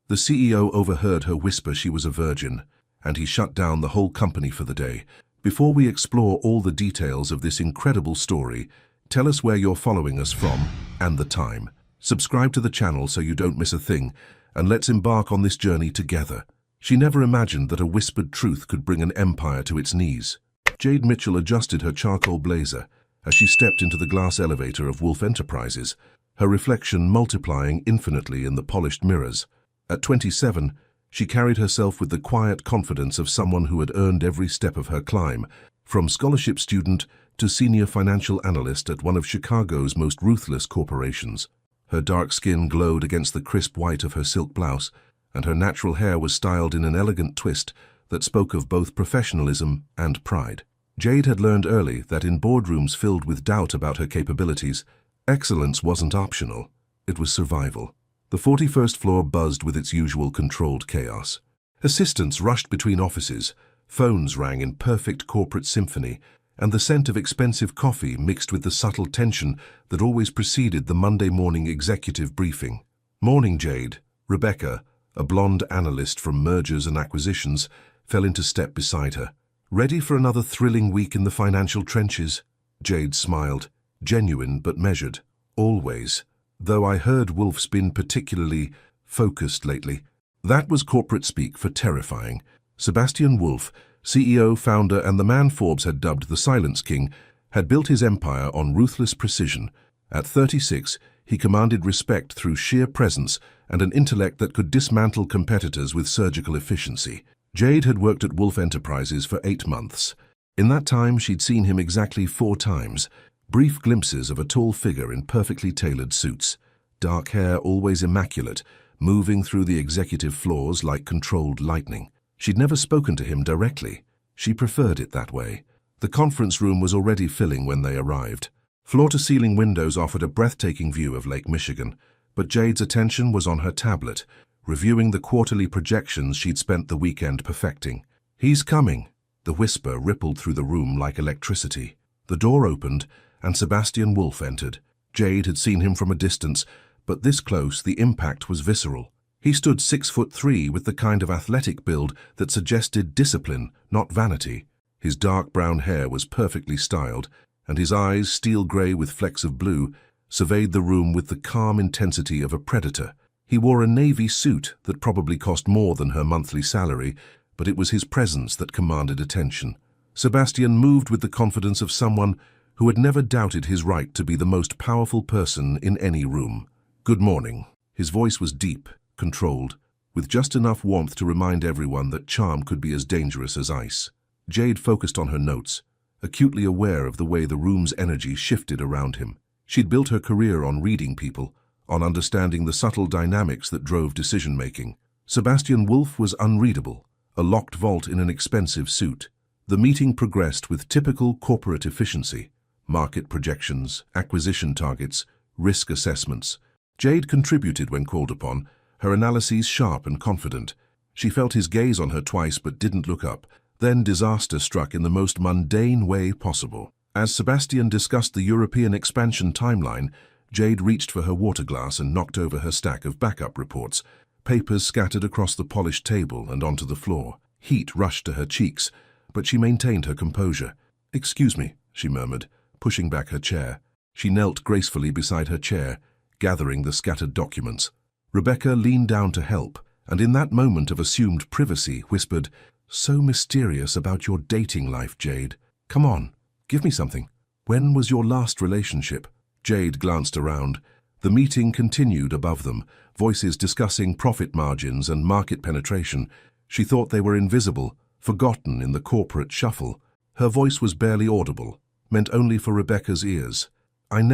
The CEO overheard her whisper she was a virgin, and he shut down the whole company for the day. Before we explore all the details of this incredible story, tell us where you're following us from and the time. Subscribe to the channel so you don't miss a thing, and let's embark on this journey together. She never imagined that a whispered truth could bring an empire to its knees. Jade Mitchell adjusted her charcoal blazer as she stepped into the glass elevator of Wolf Enterprises, her reflection multiplying infinitely in the polished mirrors. At 27, she carried herself with the quiet confidence of someone who had earned every step of her climb, from scholarship student to senior financial analyst at one of Chicago's most ruthless corporations. Her dark skin glowed against the crisp white of her silk blouse, and her natural hair was styled in an elegant twist that spoke of both professionalism and pride. Jade had learned early that in boardrooms filled with doubt about her capabilities, excellence wasn't optional, it was survival. The 41st floor buzzed with its usual controlled chaos. Assistants rushed between offices, phones rang in perfect corporate symphony, and the scent of expensive coffee mixed with the subtle tension that always preceded the Monday morning executive briefing. Morning, Jade. Rebecca, a blonde analyst from mergers and acquisitions, fell into step beside her. Ready for another thrilling week in the financial trenches? Jade smiled, genuine but measured. Always. Though I heard Wolf's been particularly focused lately. That was corporate speak for terrifying. Sebastian Wolf, CEO, founder, and the man Forbes had dubbed the Silence King, had built his empire on ruthless precision. At 36, he commanded respect through sheer presence and an intellect that could dismantle competitors with surgical efficiency. Jade had worked at Wolf Enterprises for 8 months. In that time, she'd seen him exactly 4 times, brief glimpses of a tall figure in perfectly tailored suits, dark hair always immaculate, moving through the executive floors like controlled lightning. She'd never spoken to him directly. She preferred it that way. The conference room was already filling when they arrived. Floor-to-ceiling windows offered a breathtaking view of Lake Michigan, but Jade's attention was on her tablet, reviewing the quarterly projections she'd spent the weekend perfecting. "He's coming." The whisper rippled through the room like electricity. The door opened, and Sebastian Wolf entered. Jade had seen him from a distance, but this close the impact was visceral. He stood 6'3" with the kind of athletic build that suggested discipline, not vanity. His dark brown hair was perfectly styled, and his eyes, steel grey with flecks of blue, surveyed the room with the calm intensity of a predator. He wore a navy suit that probably cost more than her monthly salary, but it was his presence that commanded attention. Sebastian moved with the confidence of someone who had never doubted his right to be the most powerful person in any room. "Good morning." His voice was deep, controlled, with just enough warmth to remind everyone that charm could be as dangerous as ice. Jade focused on her notes, acutely aware of the way the room's energy shifted around him. She'd built her career on reading people, on understanding the subtle dynamics that drove decision-making. Sebastian Wolf was unreadable, a locked vault in an expensive suit. The meeting progressed with typical corporate efficiency: market projections, acquisition targets, risk assessments. Jade contributed when called upon, her analyses sharp and confident. She felt his gaze on her twice but didn't look up. Then disaster struck in the most mundane way possible. As Sebastian discussed the European expansion timeline, Jade reached for her water glass and knocked over her stack of backup reports. Papers scattered across the polished table and onto the floor. Heat rushed to her cheeks, but she maintained her composure. "Excuse me," she murmured, pushing back her chair. She knelt gracefully beside her chair, gathering the scattered documents. Rebecca leaned down to help, and in that moment of assumed privacy whispered, "So mysterious about your dating life, Jade. Come on, give me something. When was your last relationship?" Jade glanced around. The meeting continued above them, voices discussing profit margins and market penetration. She thought they were invisible, forgotten in the corporate shuffle. Her voice was barely audible, meant only for Rebecca's ears. I've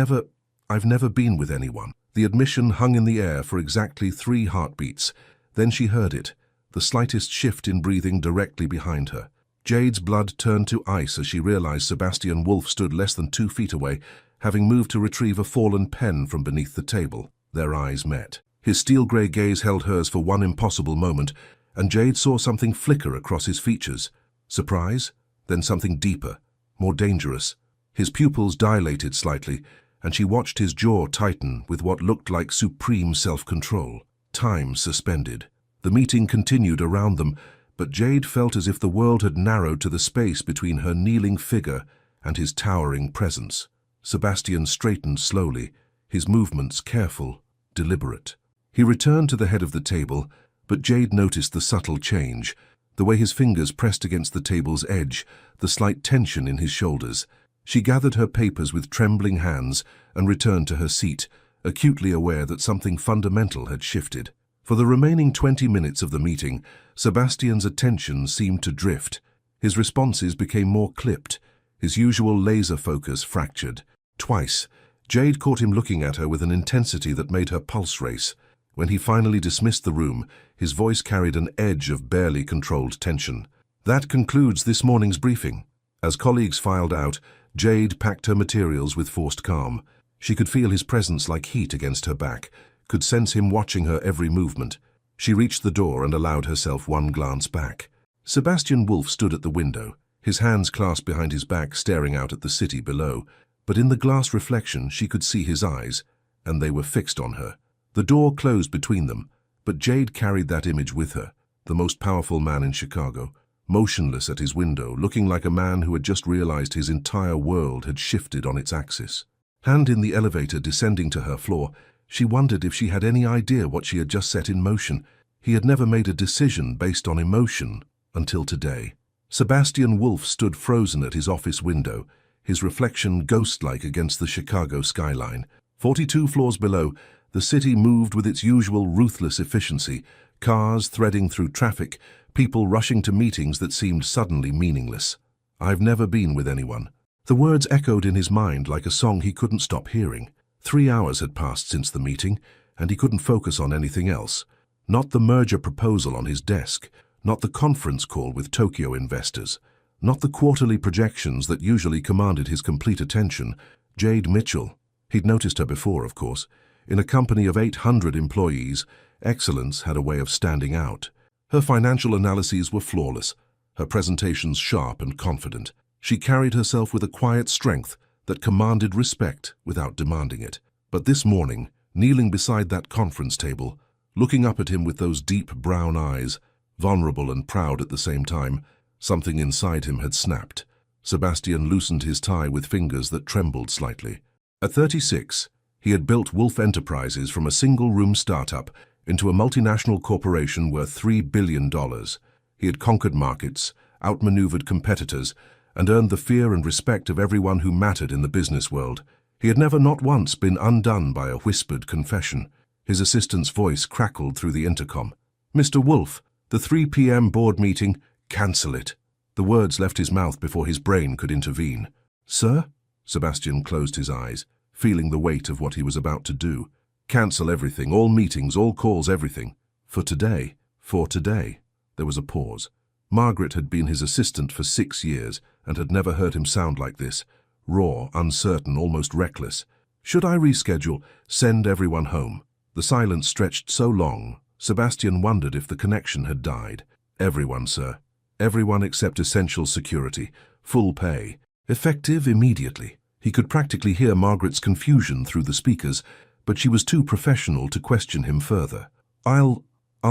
never been with anyone." The admission hung in the air for exactly 3 heartbeats. Then she heard it, the slightest shift in breathing directly behind her. Jade's blood turned to ice as she realized Sebastian Wolf stood less than 2 feet away, having moved to retrieve a fallen pen from beneath the table. Their eyes met. His steel-grey gaze held hers for one impossible moment, and Jade saw something flicker across his features. Surprise, then something deeper, more dangerous. His pupils dilated slightly, and she watched his jaw tighten with what looked like supreme self-control. Time suspended. The meeting continued around them, but Jade felt as if the world had narrowed to the space between her kneeling figure and his towering presence. Sebastian straightened slowly, his movements careful, deliberate. He returned to the head of the table, but Jade noticed the subtle change, the way his fingers pressed against the table's edge, the slight tension in his shoulders. She gathered her papers with trembling hands and returned to her seat, acutely aware that something fundamental had shifted. For the remaining 20 minutes of the meeting, Sebastian's attention seemed to drift. His responses became more clipped, his usual laser focus fractured. Twice, Jade caught him looking at her with an intensity that made her pulse race. When he finally dismissed the room, his voice carried an edge of barely controlled tension. That concludes this morning's briefing. As colleagues filed out, Jade packed her materials with forced calm. She could feel his presence like heat against her back, could sense him watching her every movement. She reached the door and allowed herself one glance back. Sebastian Wolf stood at the window, his hands clasped behind his back, staring out at the city below. But in the glass reflection she could see his eyes, and they were fixed on her. The door closed between them, but Jade carried that image with her, the most powerful man in Chicago, motionless at his window, looking like a man who had just realized his entire world had shifted on its axis. Hand in the elevator descending to her floor, she wondered if she had any idea what she had just set in motion. He had never made a decision based on emotion until today. Sebastian Wolf stood frozen at his office window, his reflection ghost-like against the Chicago skyline. 42 floors below, the city moved with its usual ruthless efficiency, cars threading through traffic, people rushing to meetings that seemed suddenly meaningless. "I've never been with anyone." The words echoed in his mind like a song he couldn't stop hearing. 3 hours had passed since the meeting, and he couldn't focus on anything else. Not the merger proposal on his desk, not the conference call with Tokyo investors, not the quarterly projections that usually commanded his complete attention. Jade Mitchell. He'd noticed her before, of course. In a company of 800 employees, excellence had a way of standing out. Her financial analyses were flawless, her presentations sharp and confident. She carried herself with a quiet strength that commanded respect without demanding it. But this morning, kneeling beside that conference table, looking up at him with those deep brown eyes, vulnerable and proud at the same time, something inside him had snapped. Sebastian loosened his tie with fingers that trembled slightly. At 36, he had built Wolf Enterprises from a single-room startup into a multinational corporation worth $3 billion. He had conquered markets, outmaneuvered competitors, and earned the fear and respect of everyone who mattered in the business world. He had never not once been undone by a whispered confession. His assistant's voice crackled through the intercom. "Mr. Wolf, the 3 p.m. board meeting, cancel it." The words left his mouth before his brain could intervene. "Sir?" Sebastian closed his eyes, feeling the weight of what he was about to do. "Cancel everything, all meetings, all calls, everything. For today." For today. There was a pause. Margaret had been his assistant for 6 years and had never heard him sound like this. Raw, uncertain, almost reckless. "Should I reschedule? Send everyone home." The silence stretched so long, Sebastian wondered if the connection had died. "Everyone, sir. Everyone except essential security. Full pay. Effective immediately." He could practically hear Margaret's confusion through the speakers, but she was too professional to question him further. I'll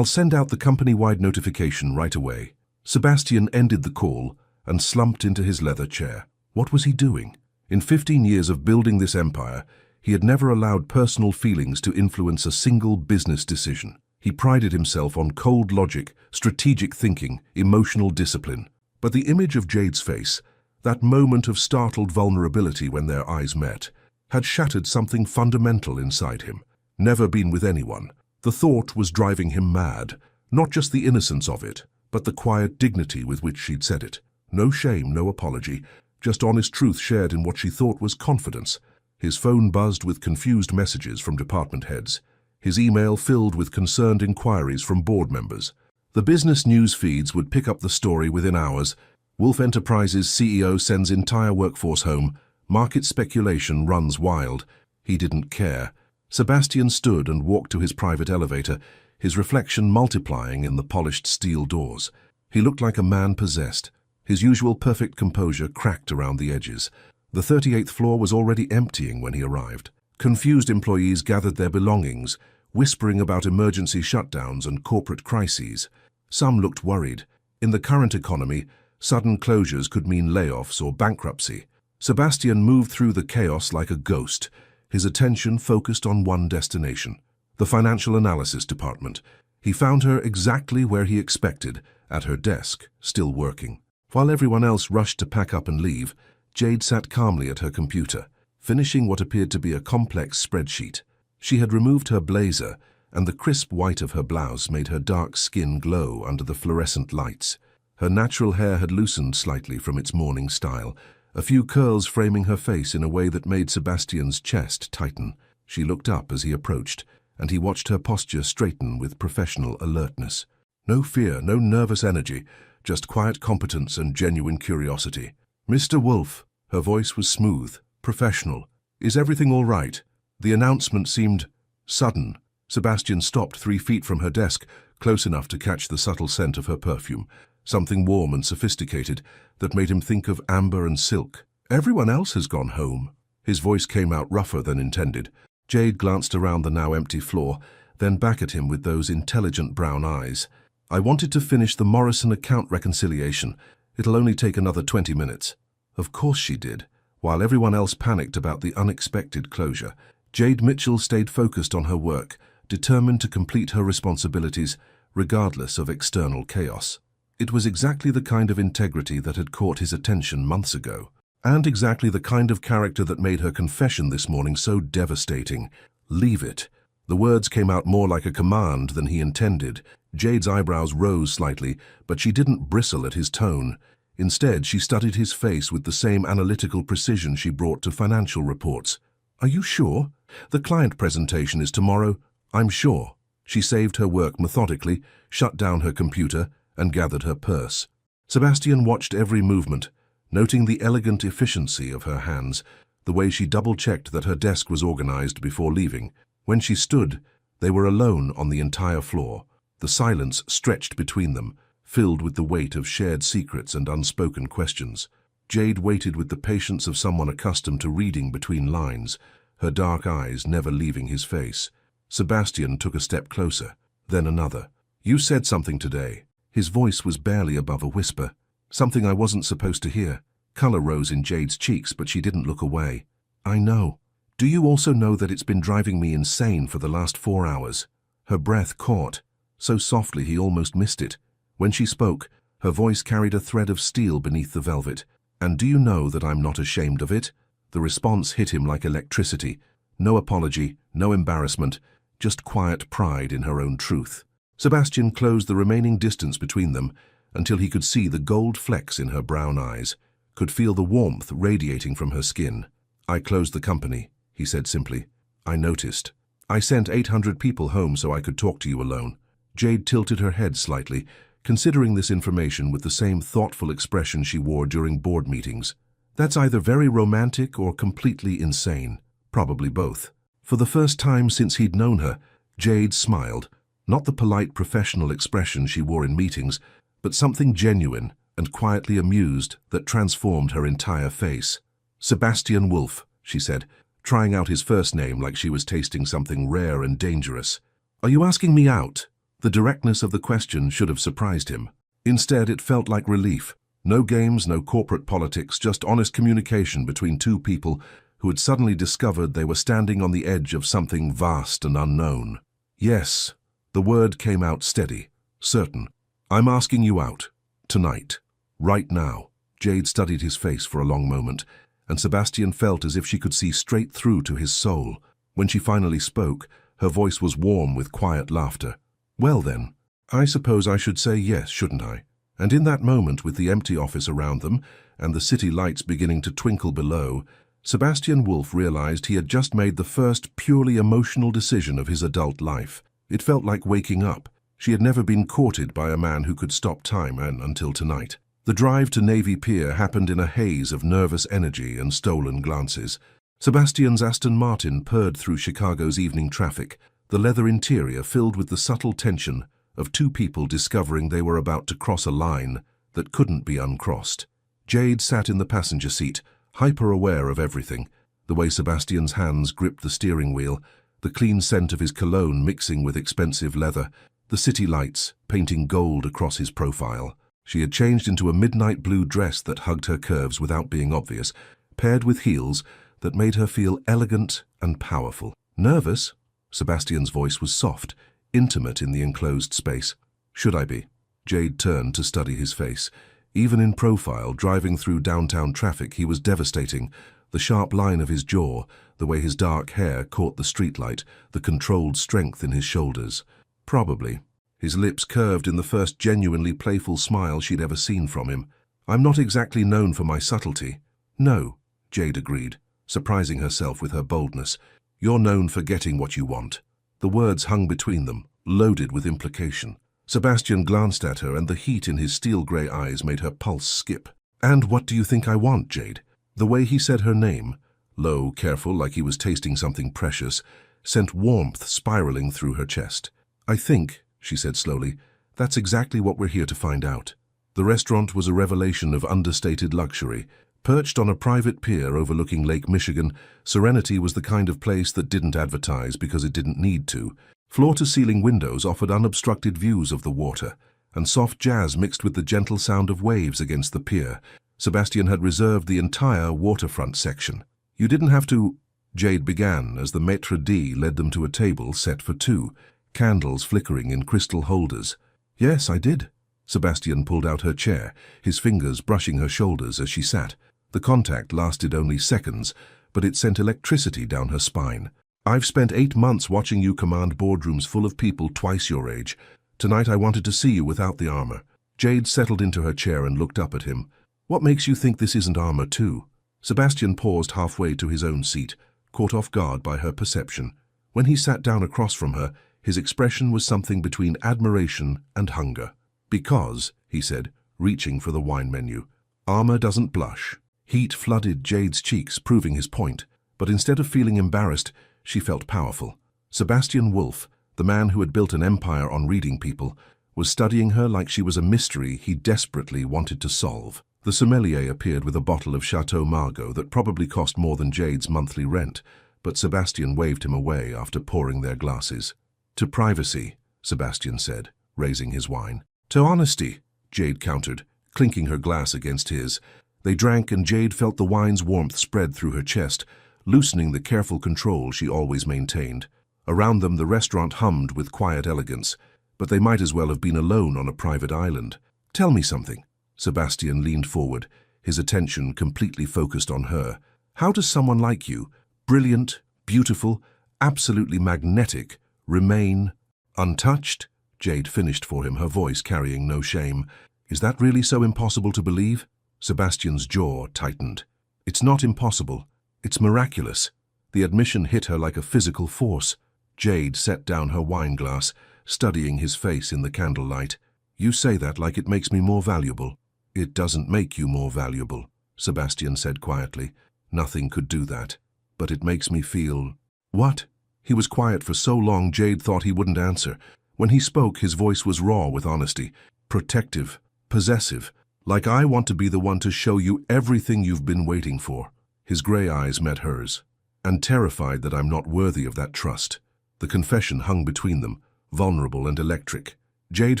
send out the company-wide notification right away." Sebastian ended the call and slumped into his leather chair. What was he doing? In 15 years of building this empire, he had never allowed personal feelings to influence a single business decision. He prided himself on cold logic, strategic thinking, emotional discipline. But the image of Jade's face, that moment of startled vulnerability when their eyes met, had shattered something fundamental inside him. Never been with anyone. The thought was driving him mad, not just the innocence of it, but the quiet dignity with which she'd said it. No shame, no apology, just honest truth shared in what she thought was confidence. His phone buzzed with confused messages from department heads. His email filled with concerned inquiries from board members. The business news feeds would pick up the story within hours. Wolf Enterprises CEO sends entire workforce home. Market speculation runs wild. He didn't care. Sebastian stood and walked to his private elevator, his reflection multiplying in the polished steel doors. He looked like a man possessed. His usual perfect composure cracked around the edges. The 38th floor was already emptying when he arrived. Confused employees gathered their belongings, whispering about emergency shutdowns and corporate crises. Some looked worried. In the current economy, sudden closures could mean layoffs or bankruptcy. Sebastian moved through the chaos like a ghost, his attention focused on one destination, the financial analysis department. He found her exactly where he expected, at her desk, still working. While everyone else rushed to pack up and leave, Jade sat calmly at her computer, finishing what appeared to be a complex spreadsheet. She had removed her blazer, and the crisp white of her blouse made her dark skin glow under the fluorescent lights. Her natural hair had loosened slightly from its morning style, a few curls framing her face in a way that made Sebastian's chest tighten. She looked up as he approached, and he watched her posture straighten with professional alertness. No fear, no nervous energy, just quiet competence and genuine curiosity. "Mr. Wolf," her voice was smooth, professional. "Is everything all right?" The announcement seemed sudden. Sebastian stopped 3 feet from her desk, close enough to catch the subtle scent of her perfume, something warm and sophisticated that made him think of amber and silk. "Everyone else has gone home." His voice came out rougher than intended. Jade glanced around the now empty floor, then back at him with those intelligent brown eyes. "I wanted to finish the Morrison account reconciliation. It'll only take another 20 minutes. Of course she did. While everyone else panicked about the unexpected closure, Jade Mitchell stayed focused on her work, determined to complete her responsibilities, regardless of external chaos. It was exactly the kind of integrity that had caught his attention months ago, and exactly the kind of character that made her confession this morning so devastating. "Leave it." The words came out more like a command than he intended. Jade's eyebrows rose slightly, but she didn't bristle at his tone. Instead, she studied his face with the same analytical precision she brought to financial reports. "Are you sure? The client presentation is tomorrow." "I'm sure." She saved her work methodically, shut down her computer, and gathered her purse. Sebastian watched every movement, noting the elegant efficiency of her hands, the way she double-checked that her desk was organized before leaving. When she stood, they were alone on the entire floor. The silence stretched between them, filled with the weight of shared secrets and unspoken questions. Jade waited with the patience of someone accustomed to reading between lines, her dark eyes never leaving his face. Sebastian took a step closer, then another. "You said something today." His voice was barely above a whisper. "Something I wasn't supposed to hear." Color rose in Jade's cheeks, but she didn't look away. "I know. Do you also know that it's been driving me insane for the last 4 hours?" Her breath caught, so softly he almost missed it. When she spoke, her voice carried a thread of steel beneath the velvet. "And do you know that I'm not ashamed of it?" The response hit him like electricity. No apology, no embarrassment, just quiet pride in her own truth. Sebastian closed the remaining distance between them until he could see the gold flecks in her brown eyes, could feel the warmth radiating from her skin. "I closed the company," he said simply. "I noticed. I sent 800 people home so I could talk to you alone." Jade tilted her head slightly, considering this information with the same thoughtful expression she wore during board meetings. "That's either very romantic or completely insane. Probably both." For the first time since he'd known her, Jade smiled, not the polite professional expression she wore in meetings, but something genuine and quietly amused that transformed her entire face. "Sebastian Wolf," she said, trying out his first name like she was tasting something rare and dangerous. "Are you asking me out?" The directness of the question should have surprised him. Instead, it felt like relief. No games, no corporate politics, just honest communication between two people who had suddenly discovered they were standing on the edge of something vast and unknown. "Yes." The word came out steady, certain. "I'm asking you out. Tonight. Right now." Jade studied his face for a long moment, and Sebastian felt as if she could see straight through to his soul. When she finally spoke, her voice was warm with quiet laughter. "Well then, I suppose I should say yes, shouldn't I?" And in that moment, with the empty office around them and the city lights beginning to twinkle below, Sebastian Wolf realized he had just made the first purely emotional decision of his adult life. It felt like waking up. She had never been courted by a man who could stop time until tonight. The drive to Navy Pier happened in a haze of nervous energy and stolen glances. Sebastian's Aston Martin purred through Chicago's evening traffic, the leather interior filled with the subtle tension of two people discovering they were about to cross a line that couldn't be uncrossed. Jade sat in the passenger seat, hyper-aware of everything, the way Sebastian's hands gripped the steering wheel, the clean scent of his cologne mixing with expensive leather, the city lights painting gold across his profile. She had changed into a midnight blue dress that hugged her curves without being obvious, paired with heels that made her feel elegant and powerful. Nervous? Sebastian's voice was soft, intimate in the enclosed space. Should I be? Jade turned to study his face. Even in profile, driving through downtown traffic, he was devastating. The sharp line of his jaw, the way his dark hair caught the streetlight, the controlled strength in his shoulders. Probably. His lips curved in the first genuinely playful smile she'd ever seen from him. I'm not exactly known for my subtlety. No, Jade agreed, surprising herself with her boldness. You're known for getting what you want. The words hung between them, loaded with implication. Sebastian glanced at her, and the heat in his steel-grey eyes made her pulse skip. And what do you think I want, Jade? The way he said her name, low, careful, like he was tasting something precious, sent warmth spiraling through her chest. I think, she said slowly, that's exactly what we're here to find out. The restaurant was a revelation of understated luxury. Perched on a private pier overlooking Lake Michigan, Serenity was the kind of place that didn't advertise because it didn't need to. Floor-to-ceiling windows offered unobstructed views of the water, and soft jazz mixed with the gentle sound of waves against the pier. Sebastian had reserved the entire waterfront section. You didn't have to, Jade began as the maitre d' led them to a table set for two, candles flickering in crystal holders. Yes, I did. Sebastian pulled out her chair, his fingers brushing her shoulders as she sat. The contact lasted only seconds, but it sent electricity down her spine. I've spent 8 months watching you command boardrooms full of people twice your age. Tonight I wanted to see you without the armor. Jade settled into her chair and looked up at him. What makes you think this isn't armor too? Sebastian paused halfway to his own seat, caught off guard by her perception. When he sat down across from her, his expression was something between admiration and hunger. Because, he said, reaching for the wine menu, armor doesn't blush. Heat flooded Jade's cheeks, proving his point, but instead of feeling embarrassed, she felt powerful. Sebastian Wolf, the man who had built an empire on reading people, was studying her like she was a mystery he desperately wanted to solve. The sommelier appeared with a bottle of Chateau Margaux that probably cost more than Jade's monthly rent, but Sebastian waved him away after pouring their glasses. To privacy, Sebastian said, raising his wine. To honesty, Jade countered, clinking her glass against his. They drank, and Jade felt the wine's warmth spread through her chest, loosening the careful control she always maintained. Around them the restaurant hummed with quiet elegance, but they might as well have been alone on a private island. Tell me something. Sebastian leaned forward, his attention completely focused on her. How does someone like you, brilliant, beautiful, absolutely magnetic, remain untouched? Jade finished for him, her voice carrying no shame. Is that really so impossible to believe? Sebastian's jaw tightened. It's not impossible. It's miraculous. The admission hit her like a physical force. Jade set down her wine glass, studying his face in the candlelight. You say that like it makes me more valuable. It doesn't make you more valuable, Sebastian said quietly. Nothing could do that. But it makes me feel... What? He was quiet for so long Jade thought he wouldn't answer. When he spoke, his voice was raw with honesty, protective, possessive, like I want to be the one to show you everything you've been waiting for. His grey eyes met hers, and terrified that I'm not worthy of that trust. The confession hung between them, vulnerable and electric. Jade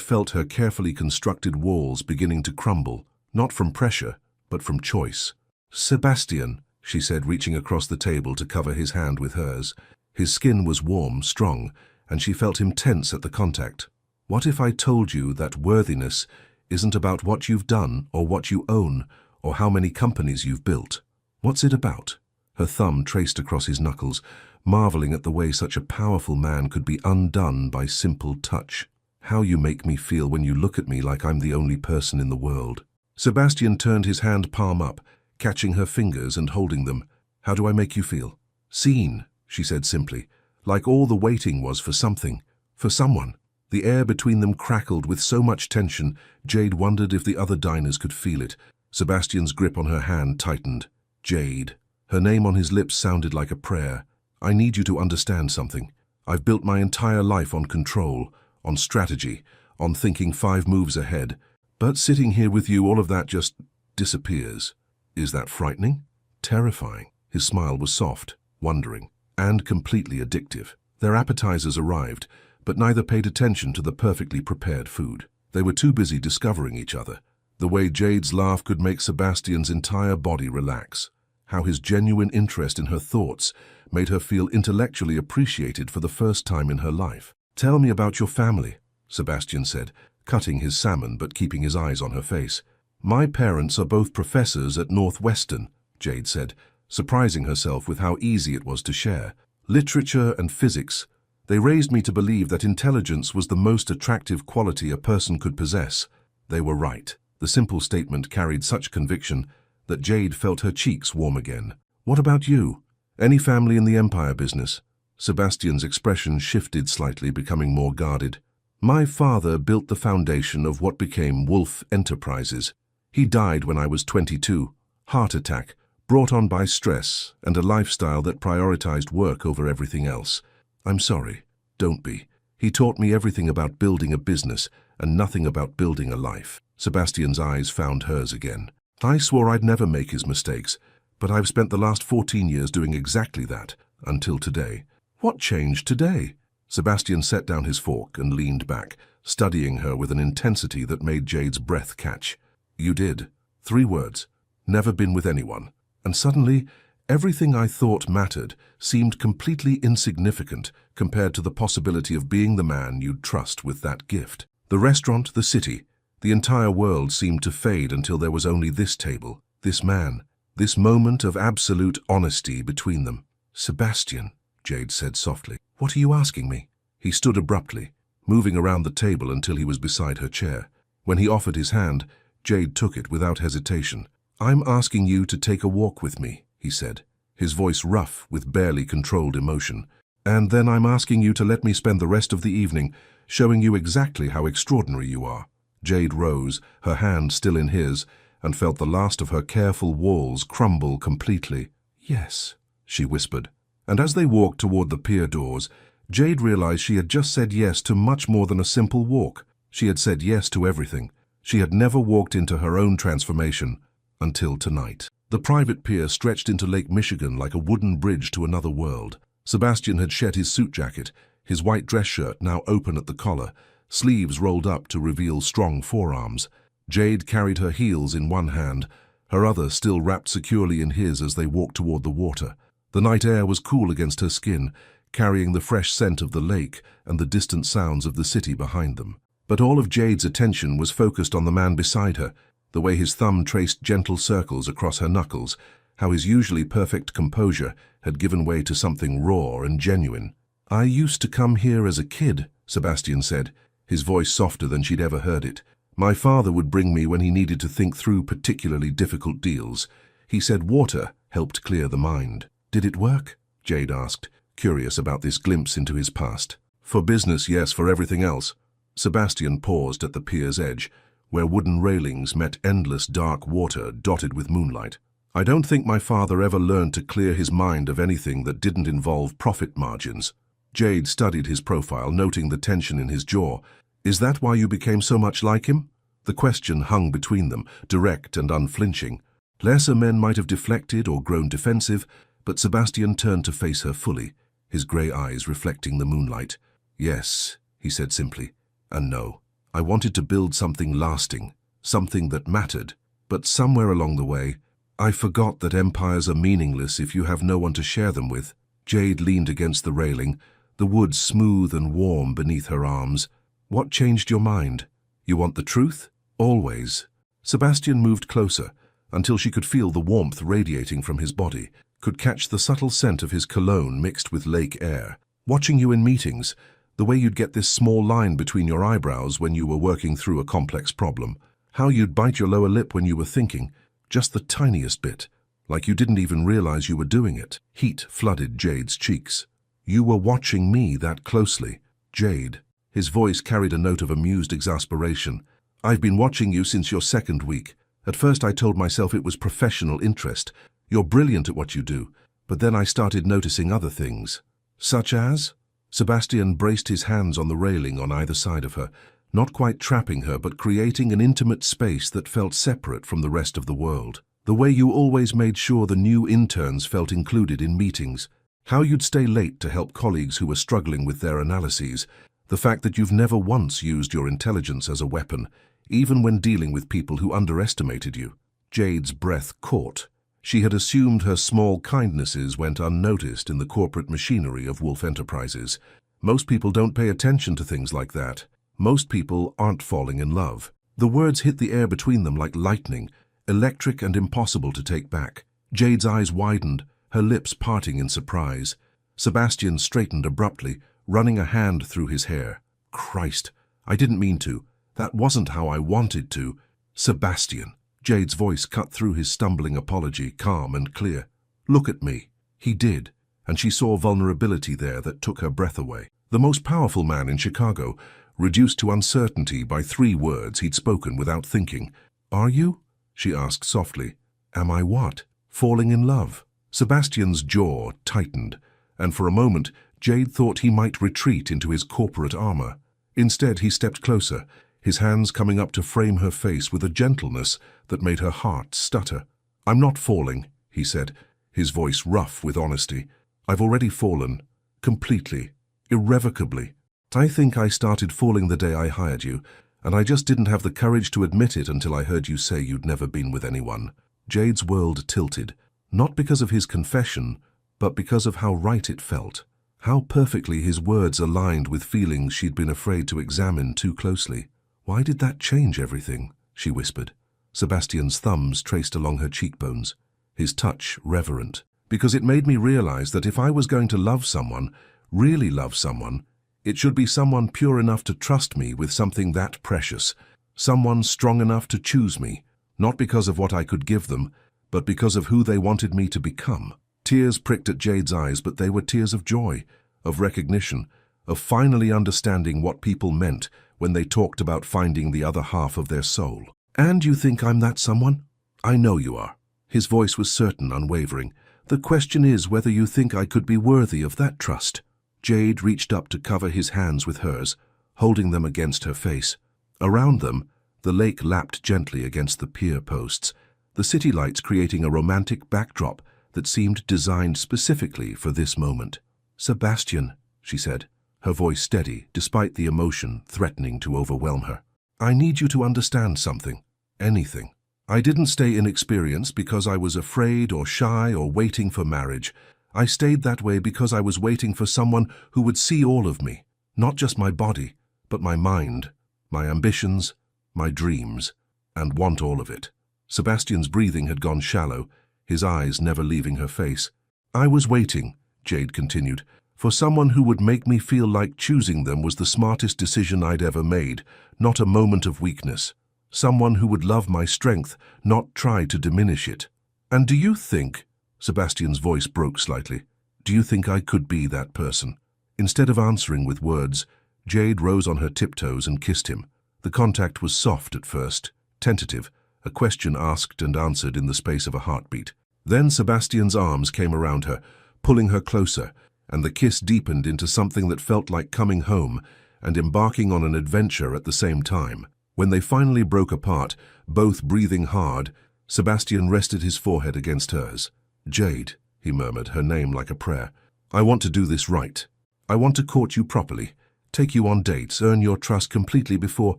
felt her carefully constructed walls beginning to crumble, not from pressure, but from choice. Sebastian, she said, reaching across the table to cover his hand with hers. His skin was warm, strong, and she felt him tense at the contact. What if I told you that worthiness isn't about what you've done or what you own or how many companies you've built? What's it about? Her thumb traced across his knuckles, marveling at the way such a powerful man could be undone by simple touch. How you make me feel when you look at me like I'm the only person in the world. Sebastian turned his hand palm up, catching her fingers and holding them. How do I make you feel? Seen, she said simply, like all the waiting was for something, for someone. The air between them crackled with so much tension, Jade wondered if the other diners could feel it. Sebastian's grip on her hand tightened. Jade. Her name on his lips sounded like a prayer. I need you to understand something. I've built my entire life on control, on strategy, on thinking 5 moves ahead. But sitting here with you, all of that just disappears. Is that frightening? Terrifying. His smile was soft, wondering, and completely addictive. Their appetizers arrived, but neither paid attention to the perfectly prepared food. They were too busy discovering each other. The way Jade's laugh could make Sebastian's entire body relax. How his genuine interest in her thoughts made her feel intellectually appreciated for the first time in her life. "Tell me about your family," Sebastian said, cutting his salmon but keeping his eyes on her face. "My parents are both professors at Northwestern," Jade said, surprising herself with how easy it was to share. "Literature and physics. They raised me to believe that intelligence was the most attractive quality a person could possess." They were right. The simple statement carried such conviction that Jade felt her cheeks warm again. "What about you? Any family in the empire business?" Sebastian's expression shifted slightly, becoming more guarded. "My father built the foundation of what became Wolf Enterprises. He died when I was 22. Heart attack, brought on by stress and a lifestyle that prioritized work over everything else. I'm sorry. Don't be. He taught me everything about building a business and nothing about building a life." Sebastian's eyes found hers again. "I swore I'd never make his mistakes, but I've spent the last 14 years doing exactly that, until today." "What changed today?" Sebastian set down his fork and leaned back, studying her with an intensity that made Jade's breath catch. "You did. 3 words. Never been with anyone. And suddenly, everything I thought mattered seemed completely insignificant compared to the possibility of being the man you'd trust with that gift. The restaurant, the city, the entire world seemed to fade until there was only this table, this man, this moment of absolute honesty between them." "Sebastian," Jade said softly, "what are you asking me?" He stood abruptly, moving around the table until he was beside her chair. When he offered his hand, Jade took it without hesitation. "I'm asking you to take a walk with me," he said, his voice rough with barely controlled emotion. "And then I'm asking you to let me spend the rest of the evening showing you exactly how extraordinary you are." Jade rose, her hand still in his, and felt the last of her careful walls crumble completely. "Yes," she whispered. And as they walked toward the pier doors, Jade realized she had just said yes to much more than a simple walk. She had said yes to everything. She had never walked into her own transformation until tonight. The private pier stretched into Lake Michigan like a wooden bridge to another world. Sebastian had shed his suit jacket, his white dress shirt now open at the collar, sleeves rolled up to reveal strong forearms. Jade carried her heels in one hand, her other still wrapped securely in his as they walked toward the water. The night air was cool against her skin, carrying the fresh scent of the lake and the distant sounds of the city behind them. But all of Jade's attention was focused on the man beside her, the way his thumb traced gentle circles across her knuckles, how his usually perfect composure had given way to something raw and genuine. "I used to come here as a kid," Sebastian said, his voice softer than she'd ever heard it. "My father would bring me when he needed to think through particularly difficult deals. He said water helped clear the mind." "Did it work?" Jade asked, curious about this glimpse into his past. "For business, yes. For everything else." Sebastian paused at the pier's edge, where wooden railings met endless dark water dotted with moonlight. "I don't think my father ever learned to clear his mind of anything that didn't involve profit margins." Jade studied his profile, noting the tension in his jaw. "Is that why you became so much like him?" The question hung between them, direct and unflinching. Lesser men might have deflected or grown defensive, but Sebastian turned to face her fully, his grey eyes reflecting the moonlight. "Yes," he said simply, "and no. I wanted to build something lasting, something that mattered, but somewhere along the way, I forgot that empires are meaningless if you have no one to share them with." Jade leaned against the railing, the wood smooth and warm beneath her arms. "What changed your mind? You want the truth? Always." Sebastian moved closer, until she could feel the warmth radiating from his body, could catch the subtle scent of his cologne mixed with lake air. "Watching you in meetings, the way you'd get this small line between your eyebrows when you were working through a complex problem. How you'd bite your lower lip when you were thinking, just the tiniest bit, like you didn't even realize you were doing it." Heat flooded Jade's cheeks. "You were watching me that closely." "Jade." His voice carried a note of amused exasperation. "I've been watching you since your 2nd week. At first I told myself it was professional interest. You're brilliant at what you do. But then I started noticing other things." "Such as?" Sebastian braced his hands on the railing on either side of her, not quite trapping her but creating an intimate space that felt separate from the rest of the world. "The way you always made sure the new interns felt included in meetings. How you'd stay late to help colleagues who were struggling with their analyses. The fact that you've never once used your intelligence as a weapon, even when dealing with people who underestimated you. Jade's breath caught. She had assumed her small kindnesses went unnoticed in the corporate machinery of Wolf Enterprises. Most people don't pay attention to things like that. Most people aren't falling in love. The words hit the air between them like lightning, electric and impossible to take back. Jade's eyes widened, her lips parting in surprise. Sebastian straightened abruptly, running a hand through his hair. Christ, I didn't mean to. That wasn't how I wanted to. Sebastian. Jade's voice cut through his stumbling apology, calm and clear. Look at me. He did, and she saw vulnerability there that took her breath away. The most powerful man in Chicago, reduced to uncertainty by 3 words he'd spoken without thinking. Are you? She asked softly. Am I what? Falling in love. Sebastian's jaw tightened, and for a moment Jade thought he might retreat into his corporate armor. Instead, he stepped closer, his hands coming up to frame her face with a gentleness that made her heart stutter. I'm not falling, he said, his voice rough with honesty. I've already fallen. Completely. Irrevocably. I think I started falling the day I hired you, and I just didn't have the courage to admit it until I heard you say you'd never been with anyone. Jade's world tilted, not because of his confession, but because of how right it felt. How perfectly his words aligned with feelings she'd been afraid to examine too closely. Why did that change everything? She whispered. Sebastian's thumbs traced along her cheekbones, his touch reverent. Because it made me realize that if I was going to love someone, really love someone, it should be someone pure enough to trust me with something that precious, someone strong enough to choose me, not because of what I could give them, but because of who they wanted me to become. Tears pricked at Jade's eyes, but they were tears of joy, of recognition, of finally understanding what people meant when they talked about finding the other half of their soul. And you think I'm that someone? I know you are. His voice was certain, unwavering. The question is whether you think I could be worthy of that trust. Jade reached up to cover his hands with hers, holding them against her face. Around them, the lake lapped gently against the pier posts, the city lights creating a romantic backdrop that seemed designed specifically for this moment. Sebastian, she said, her voice steady despite the emotion threatening to overwhelm her. I need you to understand something. Anything. I didn't stay inexperienced because I was afraid or shy or waiting for marriage. I stayed that way because I was waiting for someone who would see all of me, not just my body, but my mind, my ambitions, my dreams, and want all of it. Sebastian's breathing had gone shallow, his eyes never leaving her face. I was waiting, Jade continued, for someone who would make me feel like choosing them was the smartest decision I'd ever made, not a moment of weakness. Someone who would love my strength, not try to diminish it. And do you think, Sebastian's voice broke slightly, do you think I could be that person? Instead of answering with words, Jade rose on her tiptoes and kissed him. The contact was soft at first, tentative, a question asked and answered in the space of a heartbeat. Then Sebastian's arms came around her, pulling her closer, and the kiss deepened into something that felt like coming home and embarking on an adventure at the same time. When they finally broke apart, both breathing hard, Sebastian rested his forehead against hers. Jade, he murmured, her name like a prayer. I want to do this right. I want to court you properly, take you on dates, earn your trust completely before...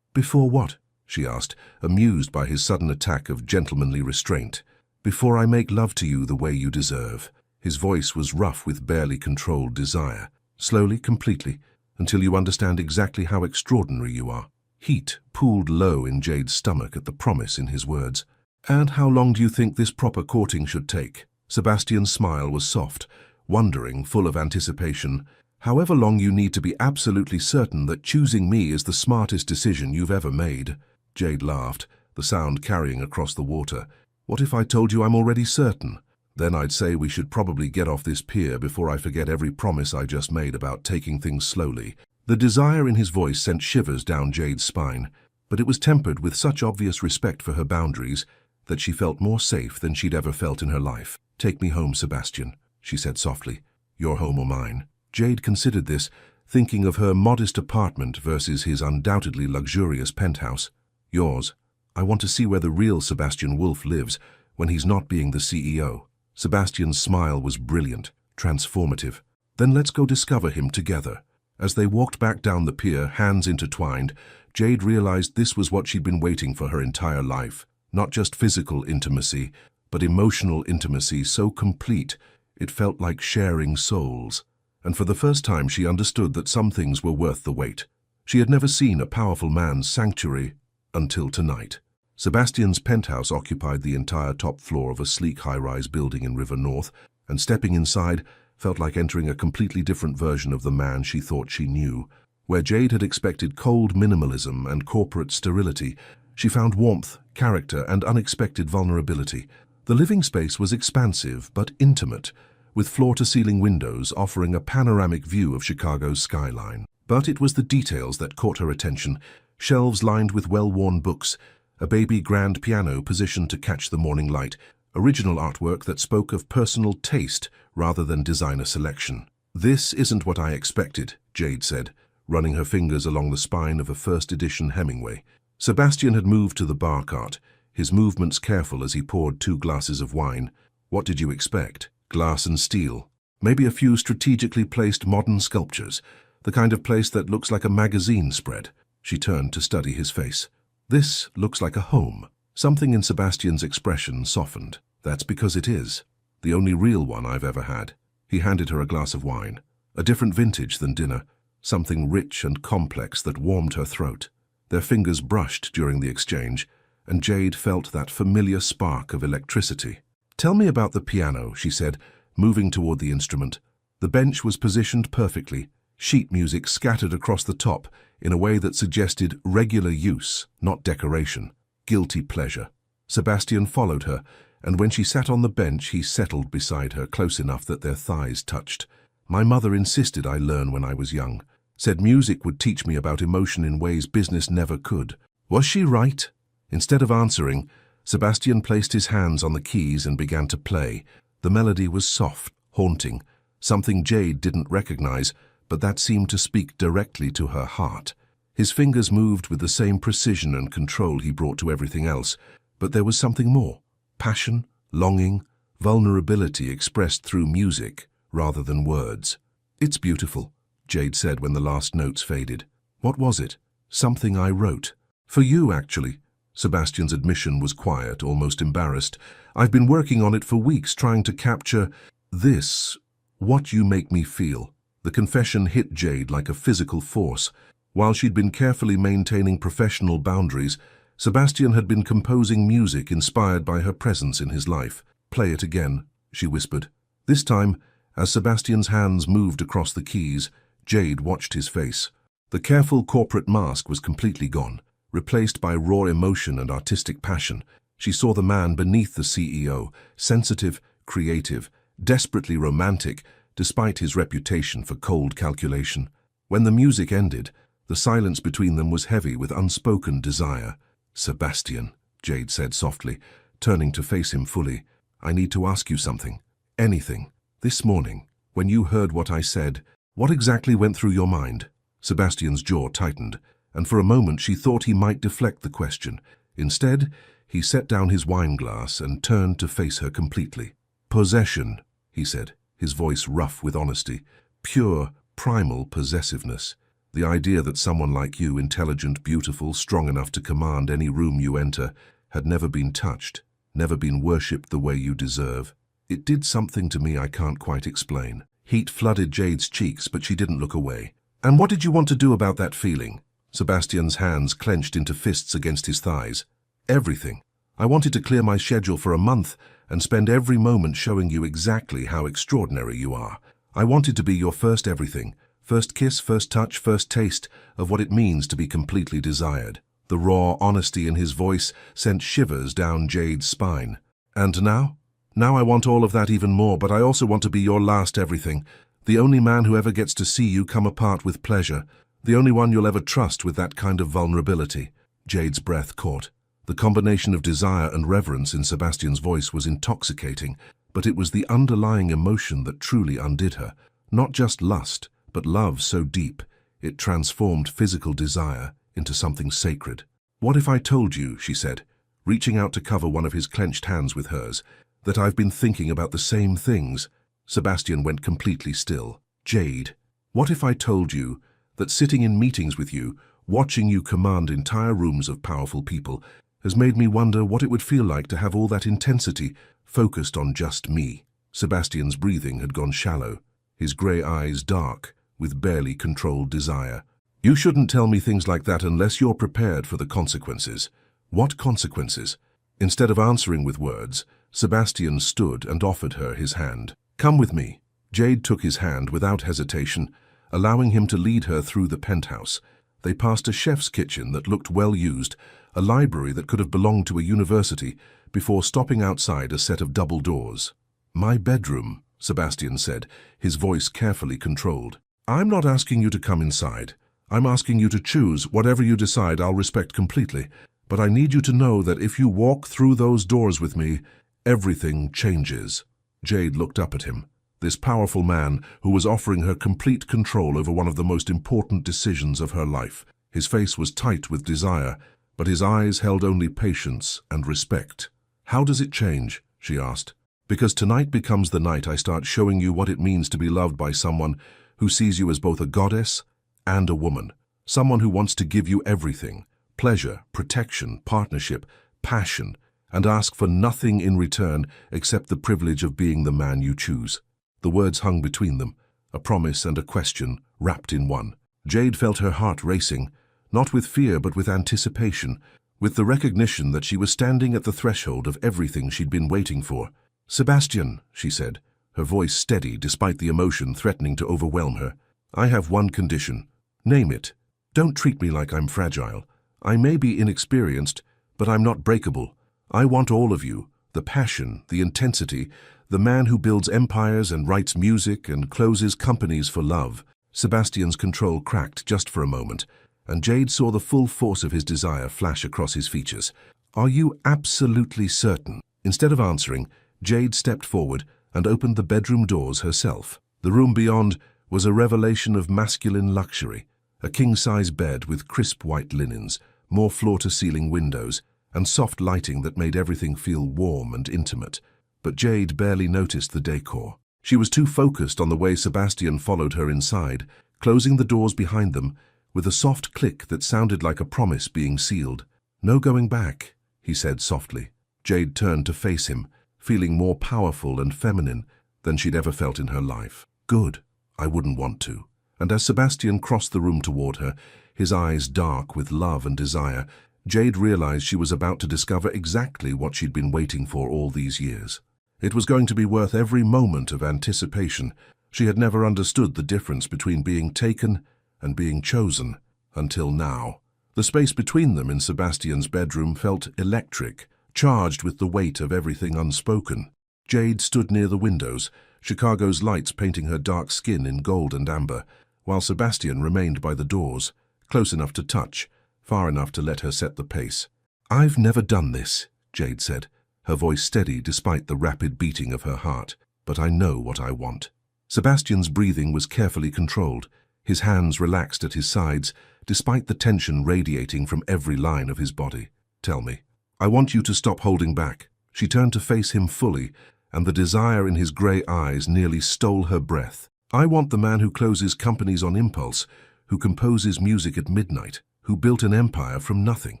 Before what? She asked, amused by his sudden attack of gentlemanly restraint. Before I make love to you the way you deserve. His voice was rough with barely controlled desire. Slowly, completely, until you understand exactly how extraordinary you are. Heat pooled low in Jade's stomach at the promise in his words. And how long do you think this proper courting should take? Sebastian's smile was soft, wondering, full of anticipation. However long you need to be absolutely certain that choosing me is the smartest decision you've ever made. Jade laughed, the sound carrying across the water. What if I told you I'm already certain? Then I'd say we should probably get off this pier before I forget every promise I just made about taking things slowly. The desire in his voice sent shivers down Jade's spine, but it was tempered with such obvious respect for her boundaries that she felt more safe than she'd ever felt in her life. Take me home, Sebastian, she said softly. Your home or mine? Jade considered this, thinking of her modest apartment versus his undoubtedly luxurious penthouse. Yours. I want to see where the real Sebastian Wolf lives when he's not being the CEO. Sebastian's smile was brilliant, Transformative. Then let's go discover him together. As they walked back down the pier, hands intertwined, Jade realized this was what she'd been waiting for her entire life. Not just physical intimacy, but emotional intimacy so complete it felt like sharing souls. And for the first time she understood that some things were worth the wait. She had never seen a powerful man's sanctuary until tonight. Sebastian's penthouse occupied the entire top floor of a sleek high-rise building in River North, and stepping inside felt like entering a completely different version of the man she thought she knew. Where Jade had expected cold minimalism and corporate sterility, she found warmth, character, and unexpected vulnerability. The living space was expansive but intimate, with floor-to-ceiling windows offering a panoramic view of Chicago's skyline. But it was the details that caught her attention: shelves lined with well-worn books, a baby grand piano positioned to catch the morning light, original artwork that spoke of personal taste rather than designer selection. "This isn't what I expected," Jade said, running her fingers along the spine of a first-edition Hemingway. Sebastian had moved to the bar cart, his movements careful as he poured 2 glasses of wine. "What did you expect? Glass and steel. Maybe a few strategically placed modern sculptures, the kind of place that looks like a magazine spread." She turned to study his face. "This looks like a home." Something in Sebastian's expression softened. "That's because it is. The only real one I've ever had." He handed her a glass of wine, a different vintage than dinner, something rich and complex that warmed her throat. Their fingers brushed during the exchange, and Jade felt that familiar spark of electricity. "Tell me about the piano," she said, moving toward the instrument. The bench was positioned perfectly, sheet music scattered across the top in a way that suggested regular use, not decoration. Guilty pleasure. Sebastian followed her, and when she sat on the bench, he settled beside her close enough that their thighs touched. "My mother insisted I learn when I was young. Said music would teach me about emotion in ways business never could. Was she right?" Instead of answering, Sebastian placed his hands on the keys and began to play. The melody was soft, haunting, something Jade didn't recognize, but that seemed to speak directly to her heart. His fingers moved with the same precision and control he brought to everything else, but there was something more: passion, longing, vulnerability expressed through music rather than words. "It's beautiful," Jade said when the last notes faded. "What was it?" "Something I wrote. For you, actually." Sebastian's admission was quiet, almost embarrassed. "I've been working on it for weeks, trying to capture this, what you make me feel." The confession hit Jade like a physical force. While she'd been carefully maintaining professional boundaries, Sebastian had been composing music inspired by her presence in his life. "Play it again," she whispered. This time, as Sebastian's hands moved across the keys, Jade watched his face. The careful corporate mask was completely gone, replaced by raw emotion and artistic passion. She saw the man beneath the CEO, sensitive, creative, desperately romantic, despite his reputation for cold calculation. When the music ended, the silence between them was heavy with unspoken desire. "Sebastian," Jade said softly, turning to face him fully, "I need to ask you something. Anything. This morning, when you heard what I said, what exactly went through your mind?" Sebastian's jaw tightened, and for a moment she thought he might deflect the question. Instead, he set down his wine glass and turned to face her completely. "Possession," he said, his voice rough with honesty. "Pure, primal possessiveness. The idea that someone like you, intelligent, beautiful, strong enough to command any room you enter, had never been touched, never been worshipped the way you deserve. It did something to me I can't quite explain." Heat flooded Jade's cheeks, but she didn't look away. "And what did you want to do about that feeling?" Sebastian's hands clenched into fists against his thighs. "Everything. I wanted to clear my schedule for a month and spend every moment showing you exactly how extraordinary you are. I wanted to be your first everything. First kiss, first touch, first taste of what it means to be completely desired." The raw honesty in his voice sent shivers down Jade's spine. "And now? Now I want all of that even more, but I also want to be your last everything. The only man who ever gets to see you come apart with pleasure. The only one you'll ever trust with that kind of vulnerability." Jade's breath caught. The combination of desire and reverence in Sebastian's voice was intoxicating, but it was the underlying emotion that truly undid her. Not just lust, but love so deep, it transformed physical desire into something sacred. "What if I told you," she said, reaching out to cover one of his clenched hands with hers, "that I've been thinking about the same things?" Sebastian went completely still. Jade, what if I told you that sitting in meetings with you, watching you command entire rooms of powerful people, has made me wonder what it would feel like to have all that intensity focused on just me? Sebastian's breathing had gone shallow, his grey eyes dark, with barely controlled desire. You shouldn't tell me things like that unless you're prepared for the consequences. What consequences? Instead of answering with words, Sebastian stood and offered her his hand. Come with me. Jade took his hand without hesitation, allowing him to lead her through the penthouse. They passed a chef's kitchen that looked well used, a library that could have belonged to a university, before stopping outside a set of double doors. My bedroom, Sebastian said, his voice carefully controlled. I'm not asking you to come inside. I'm asking you to choose. Whatever you decide, I'll respect completely. But I need you to know that if you walk through those doors with me, everything changes. Jade looked up at him. This powerful man who was offering her complete control over one of the most important decisions of her life. His face was tight with desire, but his eyes held only patience and respect. How does it change? She asked. Because tonight becomes the night I start showing you what it means to be loved by someone who sees you as both a goddess and a woman. Someone who wants to give you everything: pleasure, protection, partnership, passion, and ask for nothing in return except the privilege of being the man you choose. The words hung between them, a promise and a question wrapped in one. Jade felt her heart racing, not with fear but with anticipation, with the recognition that she was standing at the threshold of everything she'd been waiting for. Sebastian, she said, her voice steady despite the emotion threatening to overwhelm her. I have one condition. Name it. Don't treat me like I'm fragile. I may be inexperienced, but I'm not breakable. I want all of you, the passion, the intensity, the man who builds empires and writes music and closes companies for love. Sebastian's control cracked just for a moment, and Jade saw the full force of his desire flash across his features. Are you absolutely certain? Instead of answering, Jade stepped forward and opened the bedroom doors herself. The room beyond was a revelation of masculine luxury, a king-size bed with crisp white linens, more floor-to-ceiling windows, and soft lighting that made everything feel warm and intimate. But Jade barely noticed the decor. She was too focused on the way Sebastian followed her inside, closing the doors behind them with a soft click that sounded like a promise being sealed. No going back, he said softly. Jade turned to face him, feeling more powerful and feminine than she'd ever felt in her life. Good, I wouldn't want to. And as Sebastian crossed the room toward her, his eyes dark with love and desire, Jade realized she was about to discover exactly what she'd been waiting for all these years. It was going to be worth every moment of anticipation. She had never understood the difference between being taken and being chosen, until now. The space between them in Sebastian's bedroom felt electric, charged with the weight of everything unspoken. Jade stood near the windows, Chicago's lights painting her dark skin in gold and amber, while Sebastian remained by the doors, close enough to touch, far enough to let her set the pace. I've never done this, Jade said, her voice steady despite the rapid beating of her heart, but I know what I want. Sebastian's breathing was carefully controlled, his hands relaxed at his sides, despite the tension radiating from every line of his body. Tell me. I want you to stop holding back. She turned to face him fully, and the desire in his grey eyes nearly stole her breath. I want the man who closes companies on impulse, who composes music at midnight, who built an empire from nothing.